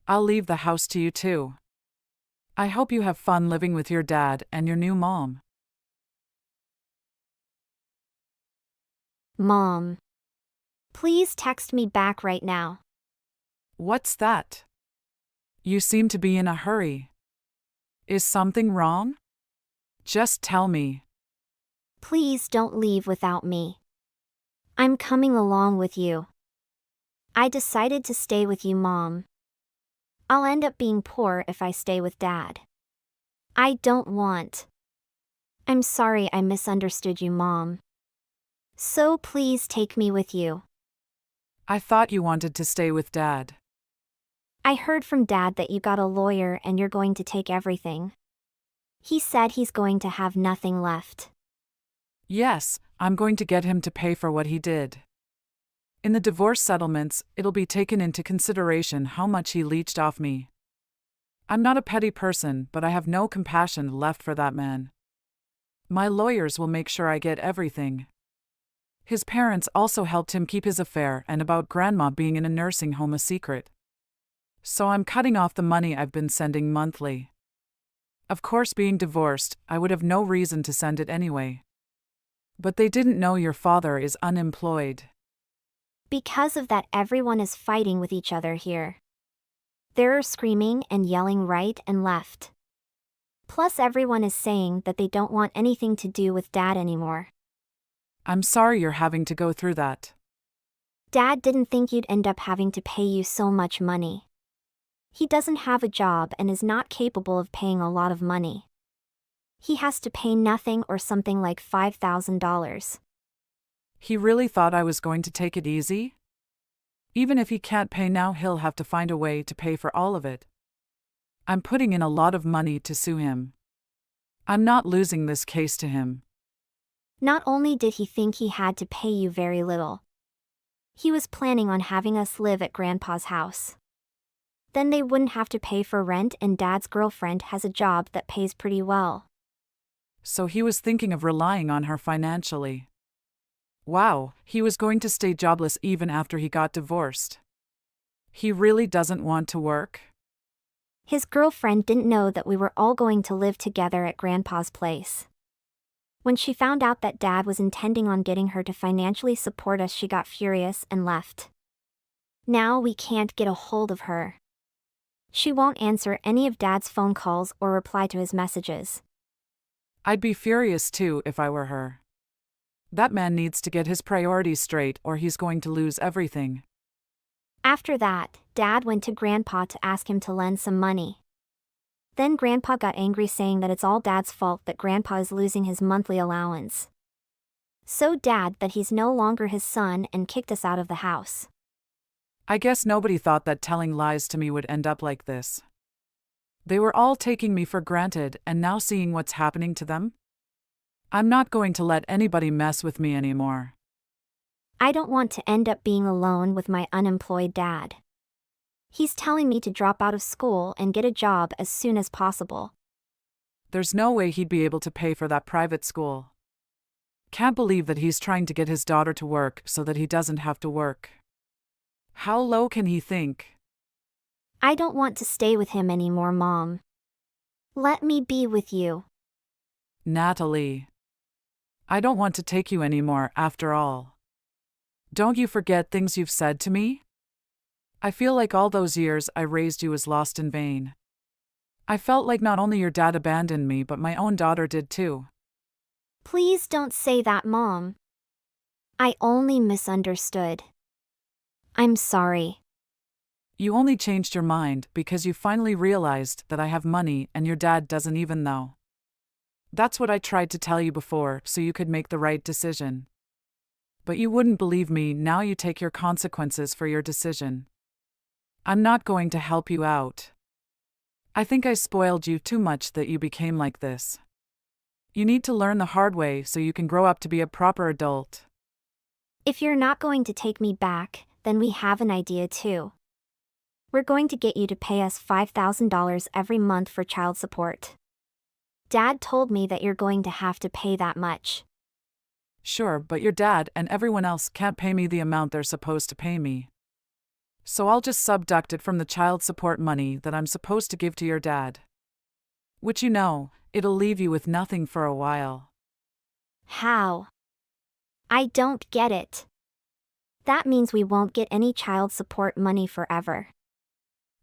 I'll leave the house to you too. I hope you have fun living with your dad and your new mom. Mom. Please text me back right now. What's that? You seem to be in a hurry. Is something wrong? Just tell me. Please don't leave without me. I'm coming along with you. I decided to stay with you, Mom. I'll end up being poor if I stay with Dad. I don't want. I'm sorry I misunderstood you, Mom. So please take me with you. I thought you wanted to stay with Dad. I heard from Dad that you got a lawyer and you're going to take everything. He said he's going to have nothing left. Yes, I'm going to get him to pay for what he did. In the divorce settlements, it'll be taken into consideration how much he leached off me. I'm not a petty person, but I have no compassion left for that man. My lawyers will make sure I get everything. His parents also helped him keep his affair and about Grandma being in a nursing home a secret. So I'm cutting off the money I've been sending monthly. Of course, being divorced, I would have no reason to send it anyway. But they didn't know your father is unemployed. Because of that, everyone is fighting with each other here. They're screaming and yelling right and left. Plus everyone is saying that they don't want anything to do with Dad anymore. I'm sorry you're having to go through that. Dad didn't think you'd end up having to pay you so much money. He doesn't have a job and is not capable of paying a lot of money. He has to pay nothing or something like $5,000. He really thought I was going to take it easy? Even if he can't pay now, he'll have to find a way to pay for all of it. I'm putting in a lot of money to sue him. I'm not losing this case to him. Not only did he think he had to pay you very little, he was planning on having us live at Grandpa's house. Then they wouldn't have to pay for rent, and Dad's girlfriend has a job that pays pretty well. So he was thinking of relying on her financially. Wow, he was going to stay jobless even after he got divorced. He really doesn't want to work? His girlfriend didn't know that we were all going to live together at Grandpa's place. When she found out that Dad was intending on getting her to financially support us, she got furious and left. Now we can't get a hold of her. She won't answer any of Dad's phone calls or reply to his messages. I'd be furious too if I were her. That man needs to get his priorities straight or he's going to lose everything. After that, Dad went to Grandpa to ask him to lend some money. Then Grandpa got angry, saying that it's all Dad's fault that Grandpa is losing his monthly allowance. So Dad that he's no longer his son and kicked us out of the house. I guess nobody thought that telling lies to me would end up like this. They were all taking me for granted, and now seeing what's happening to them? I'm not going to let anybody mess with me anymore. I don't want to end up being alone with my unemployed dad. He's telling me to drop out of school and get a job as soon as possible. There's no way he'd be able to pay for that private school. Can't believe that he's trying to get his daughter to work so that he doesn't have to work. How low can he think? I don't want to stay with him anymore, Mom. Let me be with you. Natalie. I don't want to take you anymore after all. Don't you forget things you've said to me? I feel like all those years I raised you was lost in vain. I felt like not only your dad abandoned me, but my own daughter did too. Please don't say that, Mom. I only misunderstood. I'm sorry. You only changed your mind because you finally realized that I have money and your dad doesn't even know. That's what I tried to tell you before so you could make the right decision. But you wouldn't believe me. Now you take your consequences for your decision. I'm not going to help you out. I think I spoiled you too much that you became like this. You need to learn the hard way so you can grow up to be a proper adult. If you're not going to take me back, then we have an idea too. We're going to get you to pay us $5,000 every month for child support. Dad told me that you're going to have to pay that much. Sure, but your dad and everyone else can't pay me the amount they're supposed to pay me. So I'll just subduct it from the child support money that I'm supposed to give to your dad. Which it'll leave you with nothing for a while. How? I don't get it. That means we won't get any child support money forever.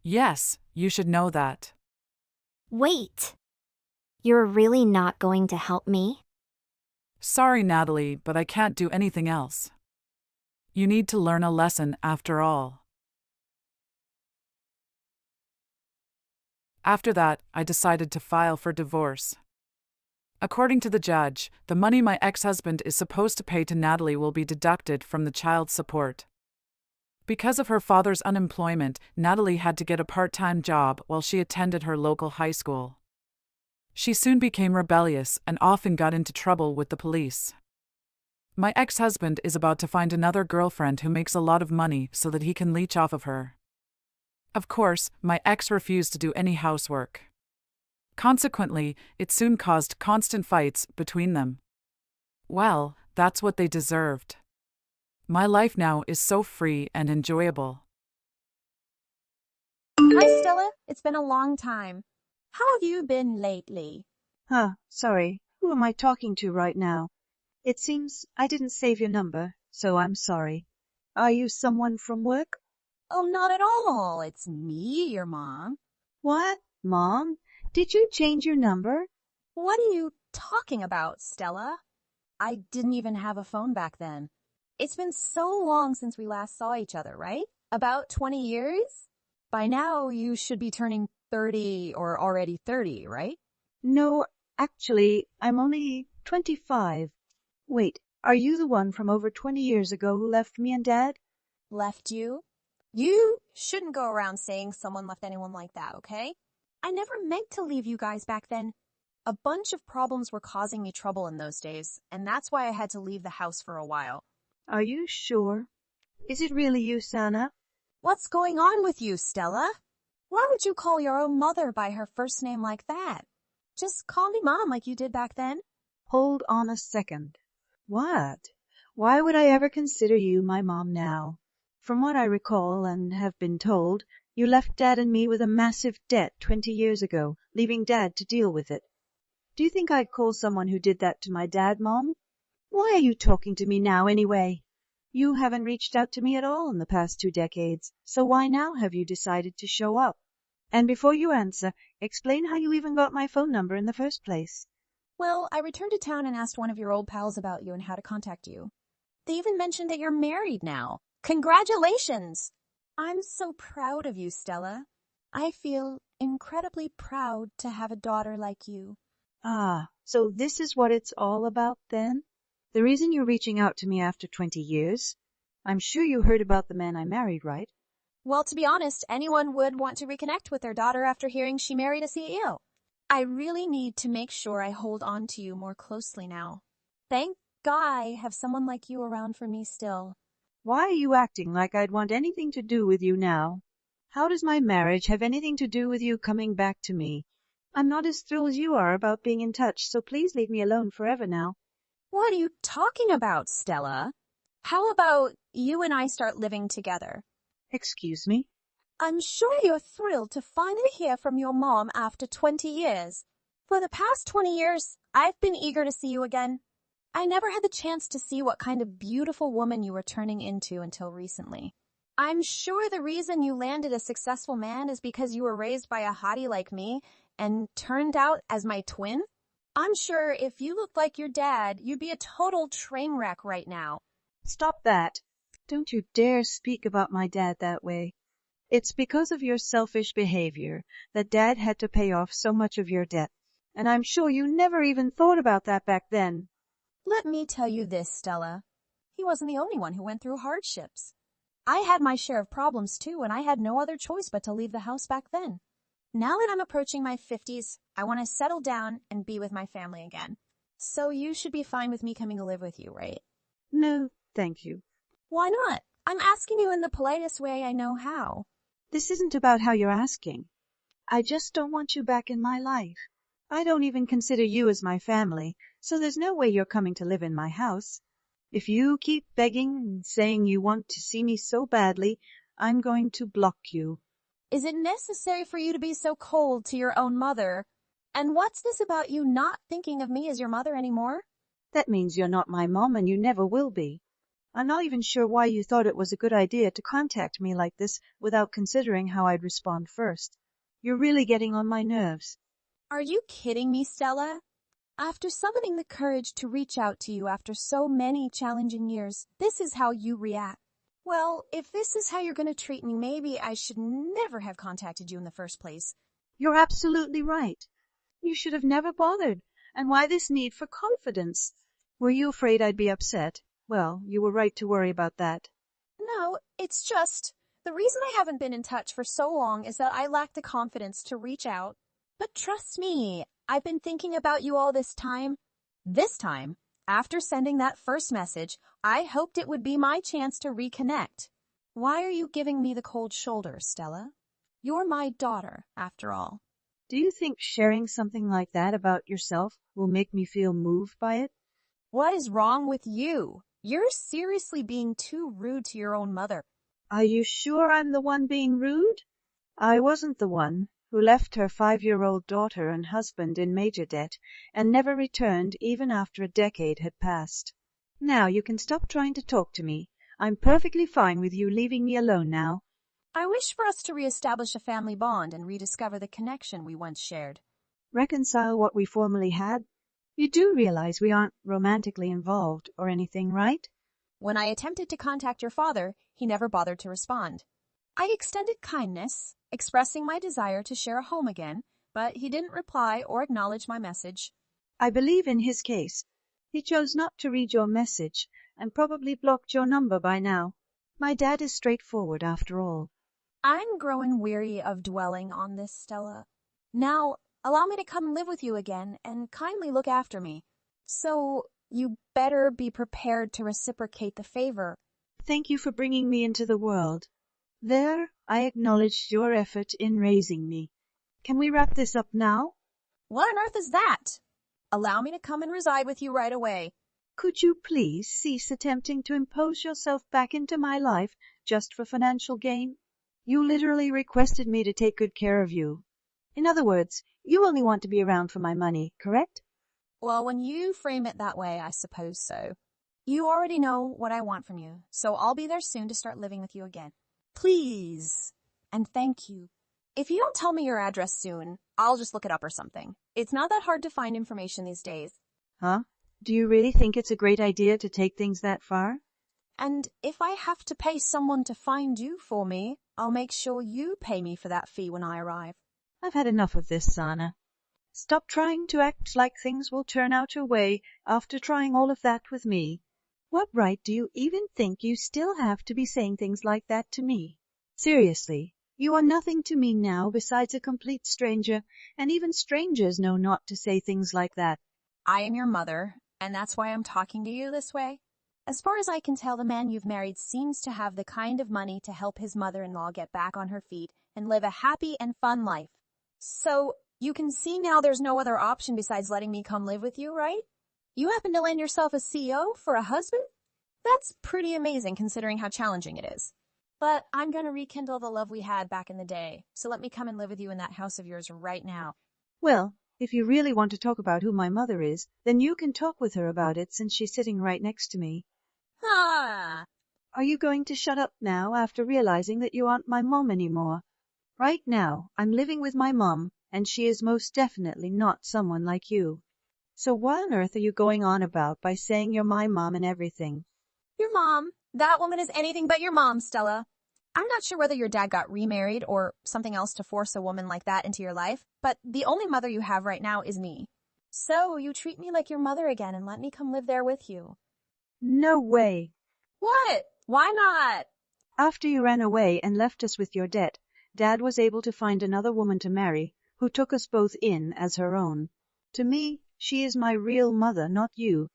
Yes, you should know that. Wait. You're really not going to help me? Sorry, Natalie, but I can't do anything else. You need to learn a lesson after all. After that, I decided to file for divorce. According to the judge, the money my ex-husband is supposed to pay to Natalie will be deducted from the child support. Because of her father's unemployment, Natalie had to get a part-time job while she attended her local high school. She soon became rebellious and often got into trouble with the police. My ex-husband is about to find another girlfriend who makes a lot of money so that he can leech off of her. Of course, my ex refused to do any housework. Consequently, it soon caused constant fights between them. Well, that's what they deserved. My life now is so free and enjoyable. Hi, Stella. It's been a long time. How have you been lately? Sorry. Who am I talking to right now? It seems I didn't save your number, so I'm sorry. Are you someone from work? Oh, not at all. It's me, your mom. What? Mom? Did you change your number? What are you talking about, Stella? I didn't even have a phone back then. It's been so long since we last saw each other, right? About 20 years? By now, you should be turning 30 or already 30, right? No, actually, I'm only 25. Wait, are you the one from over 20 years ago who left me and Dad? Left you? You shouldn't go around saying someone left anyone like that, okay? I never meant to leave you guys back then. A bunch of problems were causing me trouble in those days, and that's why I had to leave the house for a while. Are you sure? Is it really you, Sana? What's going on with you, Stella? Why would you call your own mother by her first name like that? Just call me Mom like you did back then. Hold on a second. What? Why would I ever consider you my mom now? From what I recall and have been told, you left Dad and me with a massive debt 20 years ago, leaving Dad to deal with it. Do you think I'd call someone who did that to my dad, Mom? Why are you talking to me now anyway? You haven't reached out to me at all in the past 2 decades, so why now have you decided to show up? And before you answer, explain how you even got my phone number in the first place. Well, I returned to town and asked one of your old pals about you and how to contact you. They even mentioned that you're married now. Congratulations! I'm so proud of you, Stella. I feel incredibly proud to have a daughter like you. Ah, so this is what it's all about then? The reason you're reaching out to me after 20 years? I'm sure you heard about the man I married, right? Well, to be honest, anyone would want to reconnect with their daughter after hearing she married a CEO. I really need to make sure I hold on to you more closely now. Thank God I have someone like you around for me still. Why are you acting like I'd want anything to do with you now? How does my marriage have anything to do with you coming back to me? I'm not as thrilled as you are about being in touch, so please leave me alone forever now. What are you talking about, Stella? How about you and I start living together? Excuse me? I'm sure you're thrilled to finally hear from your mom after 20 years. For the past 20 years, I've been eager to see you again. I never had the chance to see what kind of beautiful woman you were turning into until recently. I'm sure the reason you landed a successful man is because you were raised by a hottie like me and turned out as my twin. I'm sure if you looked like your dad, you'd be a total train wreck right now. Stop that. Don't you dare speak about my dad that way. It's because of your selfish behavior that Dad had to pay off so much of your debt, and I'm sure you never even thought about that back then. Let me tell you this, Stella. He wasn't the only one who went through hardships. I had my share of problems too, and I had no other choice but to leave the house back then. Now that I'm approaching my 50s, I want to settle down and be with my family again. So you should be fine with me coming to live with you, right? No, thank you. Why not? I'm asking you in the politest way I know how. This isn't about how you're asking. I just don't want you back in my life. I don't even consider you as my family, so there's no way you're coming to live in my house. If you keep begging and saying you want to see me so badly, I'm going to block you. Is it necessary for you to be so cold to your own mother? And what's this about you not thinking of me as your mother anymore? That means you're not my mom and you never will be. I'm not even sure why you thought it was a good idea to contact me like this without considering how I'd respond first. You're really getting on my nerves. Are you kidding me, Stella? After summoning the courage to reach out to you after so many challenging years, this is how you react. Well, if this is how you're going to treat me, maybe I should never have contacted you in the first place. You're absolutely right. You should have never bothered. And why this need for confidence? Were you afraid I'd be upset? Well, you were right to worry about that. No, it's just, the reason I haven't been in touch for so long is that I lack the confidence to reach out. But trust me, I've been thinking about you all this time. This time, after sending that first message, I hoped it would be my chance to reconnect. Why are you giving me the cold shoulder, Stella? You're my daughter, after all. Do you think sharing something like that about yourself will make me feel moved by it? What is wrong with you? You're seriously being too rude to your own mother. Are you sure I'm the one being rude? I wasn't the one who left her 5-year-old daughter and husband in major debt and never returned even after a decade had passed. Now you can stop trying to talk to me. I'm perfectly fine with you leaving me alone now. I wish for us to reestablish a family bond and rediscover the connection we once shared. reconcile what we formerly had? You do realize we aren't romantically involved or anything, right? When I attempted to contact your father, he never bothered to respond. I extended kindness, expressing my desire to share a home again, but he didn't reply or acknowledge my message. I believe in his case, he chose not to read your message and probably blocked your number by now. My dad is straightforward after all. I'm growing weary of dwelling on this, Stella. Now, allow me to come live with you again and kindly look after me. So, you better be prepared to reciprocate the favor. Thank you for bringing me into the world. There, I acknowledged your effort in raising me. Can we wrap this up now? What on earth is that? Allow me to come and reside with you right away. Could you please cease attempting to impose yourself back into my life just for financial gain? You literally requested me to take good care of you. In other words, you only want to be around for my money, correct? Well, when you frame it that way, I suppose so. You already know what I want from you, so I'll be there soon to start living with you again. Please. And thank you. If you don't tell me your address soon, I'll just look it up or something. It's not that hard to find information these days. Huh? Do you really think it's a great idea to take things that far? And if I have to pay someone to find you for me, I'll make sure you pay me for that fee when I arrive. I've had enough of this, Sana. Stop trying to act like things will turn out your way after trying all of that with me. What right do you even think you still have to be saying things like that to me? Seriously, you are nothing to me now besides a complete stranger, and even strangers know not to say things like that. I am your mother, and that's why I'm talking to you this way. As far as I can tell, the man you've married seems to have the kind of money to help his mother-in-law get back on her feet and live a happy and fun life. So, you can see now there's no other option besides letting me come live with you, right? You happen to land yourself a CO for a husband? That's pretty amazing considering how challenging it is. But I'm going to rekindle the love we had back in the day, so let me come and live with you in that house of yours right now. Well, if you really want to talk about who my mother is, then you can talk with her about it since she's sitting right next to me. Ah! Are you going to shut up now after realizing that you aren't my mom anymore? Right now, I'm living with my mom, and she is most definitely not someone like you. So what on earth are you going on about by saying you're my mom and everything? Your mom? That woman is anything but your mom, Stella. I'm not sure whether your dad got remarried or something else to force a woman like that into your life, but the only mother you have right now is me. So you treat me like your mother again and let me come live there with you. No way. What? Why not? After you ran away and left us with your debt, Dad was able to find another woman to marry who took us both in as her own. To me, she is my real mother, not you.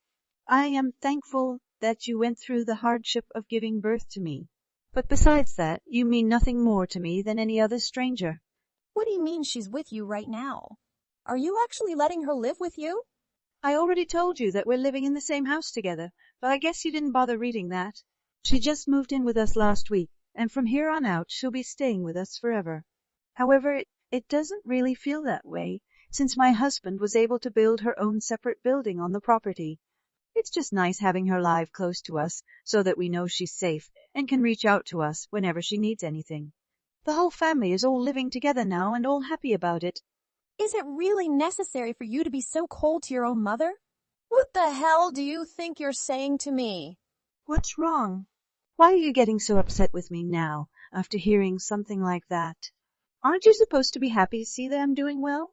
I am thankful that you went through the hardship of giving birth to me. But besides that, you mean nothing more to me than any other stranger. What do you mean she's with you right now? Are you actually letting her live with you? I already told you that we're living in the same house together, but I guess you didn't bother reading that. She just moved in with us last week, and from here on out she'll be staying with us forever. However, it doesn't really feel that way, since my husband was able to build her own separate building on the property. It's just nice having her live close to us so that we know she's safe and can reach out to us whenever she needs anything. The whole family is all living together now and all happy about it. Is it really necessary for you to be so cold to your own mother? What the hell do you think you're saying to me? What's wrong? Why are you getting so upset with me now after hearing something like that? Aren't you supposed to be happy to see that I'm doing well?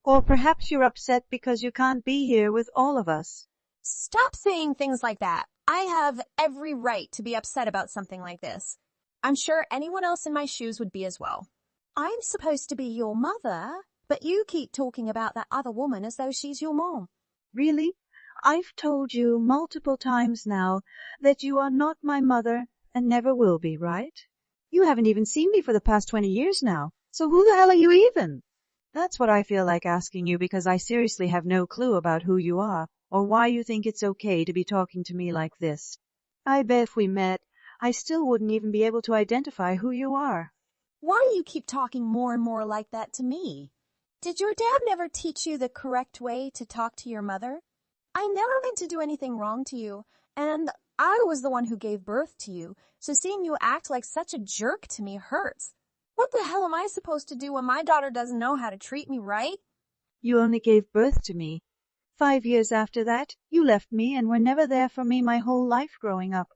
Or perhaps you're upset because you can't be here with all of us. Stop saying things like that. I have every right to be upset about something like this. I'm sure anyone else in my shoes would be as well. I'm supposed to be your mother, but you keep talking about that other woman as though she's your mom. Really? I've told you multiple times now that you are not my mother and never will be, right? You haven't even seen me for the past 20 years now, so who the hell are you even? That's what I feel like asking you because I seriously have no clue about who you are or why you think it's okay to be talking to me like this. I bet if we met, I still wouldn't even be able to identify who you are. Why do you keep talking more and more like that to me? Did your dad never teach you the correct way to talk to your mother? I never meant to do anything wrong to you, and I was the one who gave birth to you, so seeing you act like such a jerk to me hurts. What the hell am I supposed to do when my daughter doesn't know how to treat me right? You only gave birth to me. 5 years after that, you left me and were never there for me my whole life growing up.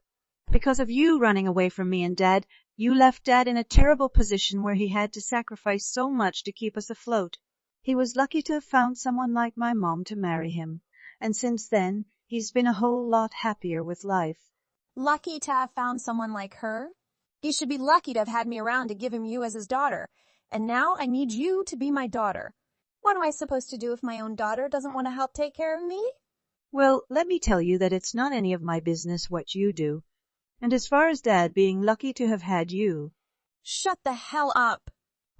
Because of you running away from me and Dad, you left Dad in a terrible position where he had to sacrifice so much to keep us afloat. He was lucky to have found someone like my mom to marry him, and since then, he's been a whole lot happier with life. Lucky to have found someone like her? He should be lucky to have had me around to give him you as his daughter. And now I need you to be my daughter. What am I supposed to do if my own daughter doesn't want to help take care of me? Well, let me tell you that it's not any of my business what you do. And as far as Dad being lucky to have had you, Shut the hell up.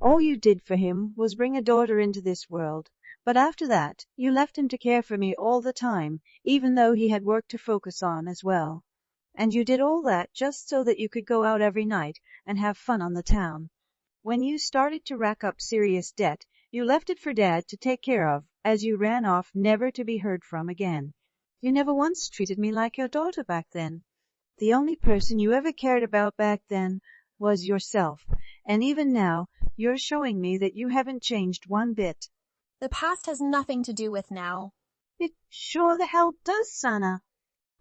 all you did for him was bring a daughter into this world. But after that, you left him to care for me all the time, even though he had work to focus on as well. And you did all that just so that you could go out every night and have fun on the town. When you started to rack up serious debt, you left it for Dad to take care of, as you ran off never to be heard from again. You never once treated me like your daughter back then. The only person you ever cared about back then was yourself, and even now, you're showing me that you haven't changed one bit. The past has nothing to do with now. It sure the hell does, Sana.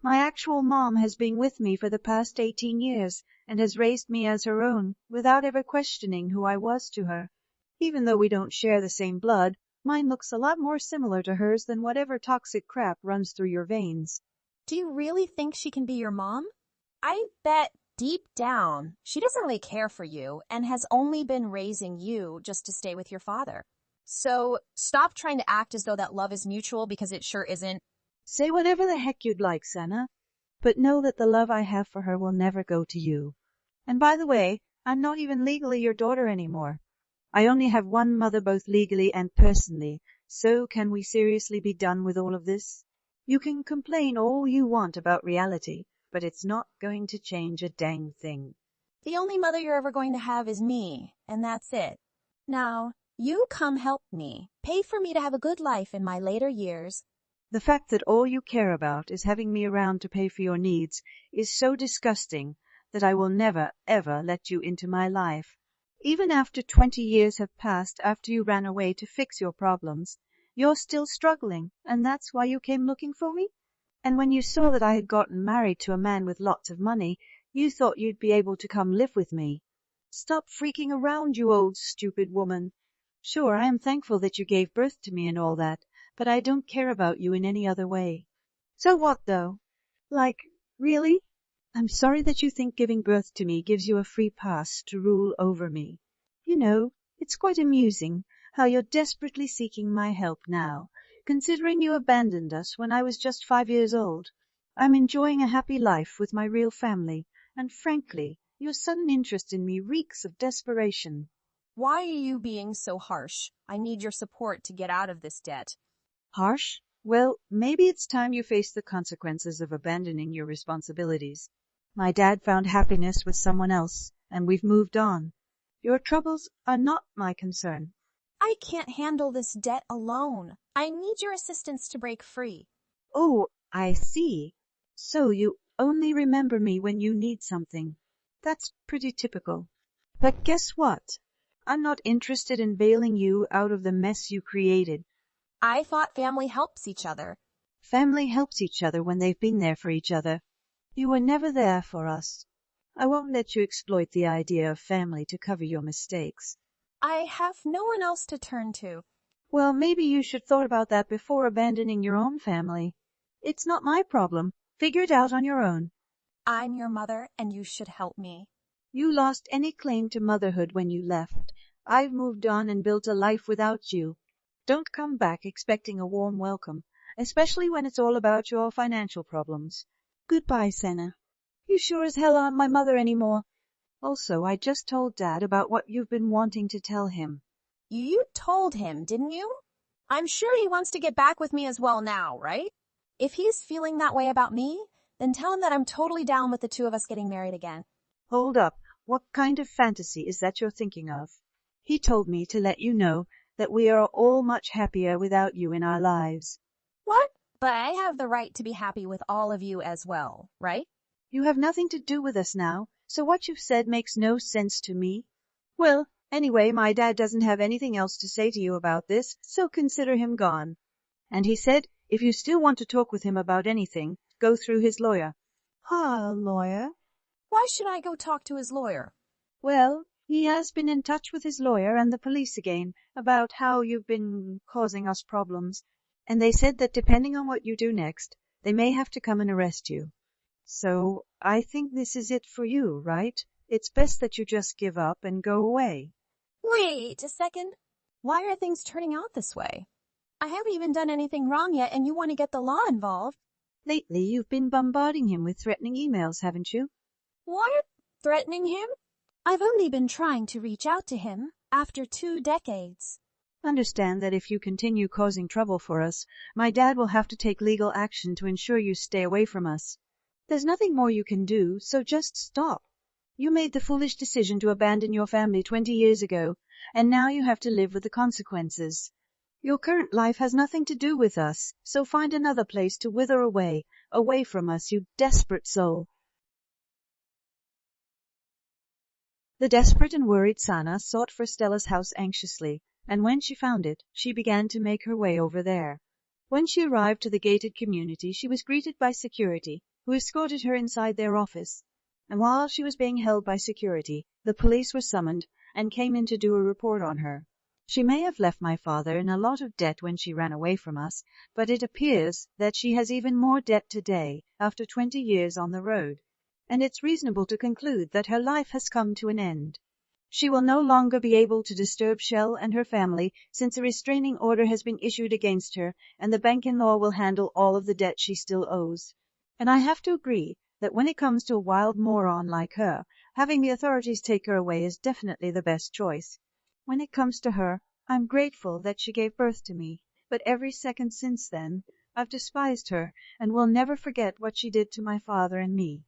My actual mom has been with me for the past 18 years and has raised me as her own without ever questioning who I was to her. Even though we don't share the same blood, mine looks a lot more similar to hers than whatever toxic crap runs through your veins. Do you really think she can be your mom? I bet deep down she doesn't really care for you and has only been raising you just to stay with your father. So stop trying to act as though that love is mutual because it sure isn't. Say whatever the heck you'd like, Sana, but know that the love I have for her will never go to you. And by the way, I'm not even legally your daughter anymore. I only have one mother both legally and personally, so can we seriously be done with all of this? You can complain all you want about reality, but it's not going to change a dang thing. The only mother you're ever going to have is me, and that's it. Now, you come help me. Pay for me to have a good life in my later years. The fact that all you care about is having me around to pay for your needs is so disgusting that I will never, ever let you into my life. Even after 20 years have passed after you ran away to fix your problems, you're still struggling, and that's why you came looking for me? And when you saw that I had gotten married to a man with lots of money, you thought you'd be able to come live with me. Stop freaking around, you old stupid woman. Sure, I am thankful that you gave birth to me and all that, but I don't care about you in any other way. So what, though? Like, really? I'm sorry that you think giving birth to me gives you a free pass to rule over me. You know, it's quite amusing how you're desperately seeking my help now, considering you abandoned us when I was just 5 years old. I'm enjoying a happy life with my real family, and frankly, your sudden interest in me reeks of desperation. Why are you being so harsh? I need your support to get out of this debt. Harsh? Well, maybe it's time you face the consequences of abandoning your responsibilities. My dad found happiness with someone else, and we've moved on. Your troubles are not my concern. I can't handle this debt alone. I need your assistance to break free. Oh, I see. So you only remember me when you need something. That's pretty typical. But guess what? I'm not interested in bailing you out of the mess you created. I thought family helps each other. Family helps each other when they've been there for each other. You were never there for us. I won't let you exploit the idea of family to cover your mistakes. I have no one else to turn to. Well, maybe you should thought about that before abandoning your own family. It's not my problem. Figure it out on your own. I'm your mother, and you should help me. You lost any claim to motherhood when you left. I've moved on and built a life without you. Don't come back expecting a warm welcome, especially when it's all about your financial problems. Goodbye, Senna. You sure as hell aren't my mother anymore. Also, I just told Dad about what you've been wanting to tell him. You told him, didn't you? I'm sure he wants to get back with me as well now, right? If he's feeling that way about me, then tell him that I'm totally down with the two of us getting married again. Hold up. What kind of fantasy is that you're thinking of? He told me to let you know that we are all much happier without you in our lives. What? But I have the right to be happy with all of you as well, right? You have nothing to do with us now, so what you've said makes no sense to me. Well, Anyway, my dad doesn't have anything else to say to you about this, so consider him gone. And he said, if you still want to talk with him about anything, go through his lawyer. Lawyer? Why should I go talk to his lawyer? Well, he has been in touch with his lawyer and the police again about how you've been causing us problems, and they said that depending on what you do next, they may have to come and arrest you. So I think this is it for you, right? It's best that you just give up and go away. Wait a second. Why are things turning out this way? I haven't even done anything wrong yet, and you want to get the law involved. Lately, you've been bombarding him with threatening emails, haven't you? What? Threatening him? I've only been trying to reach out to him after 2 decades. Understand that if you continue causing trouble for us, my dad will have to take legal action to ensure you stay away from us. There's nothing more you can do, so just stop. You made the foolish decision to abandon your family 20 years ago, and now you have to live with the consequences. Your current life has nothing to do with us, so find another place to wither away from us, you desperate soul. The desperate and worried Sana sought for Stella's house anxiously, and when she found it, she began to make her way over there. When she arrived to the gated community, she was greeted by security, who escorted her inside their office. And while she was being held by security, the police were summoned and came in to do a report on her. She may have left my father in a lot of debt when she ran away from us, but it appears that she has even more debt today, after 20 years on the road. And it's reasonable to conclude that her life has come to an end. She will no longer be able to disturb Shell and her family since a restraining order has been issued against her, and the bank in law will handle all of the debt she still owes. And I have to agree that when it comes to a wild moron like her, having the authorities take her away is definitely the best choice. When it comes to her, I'm grateful that she gave birth to me, but every second since then, I've despised her and will never forget what she did to my father and me.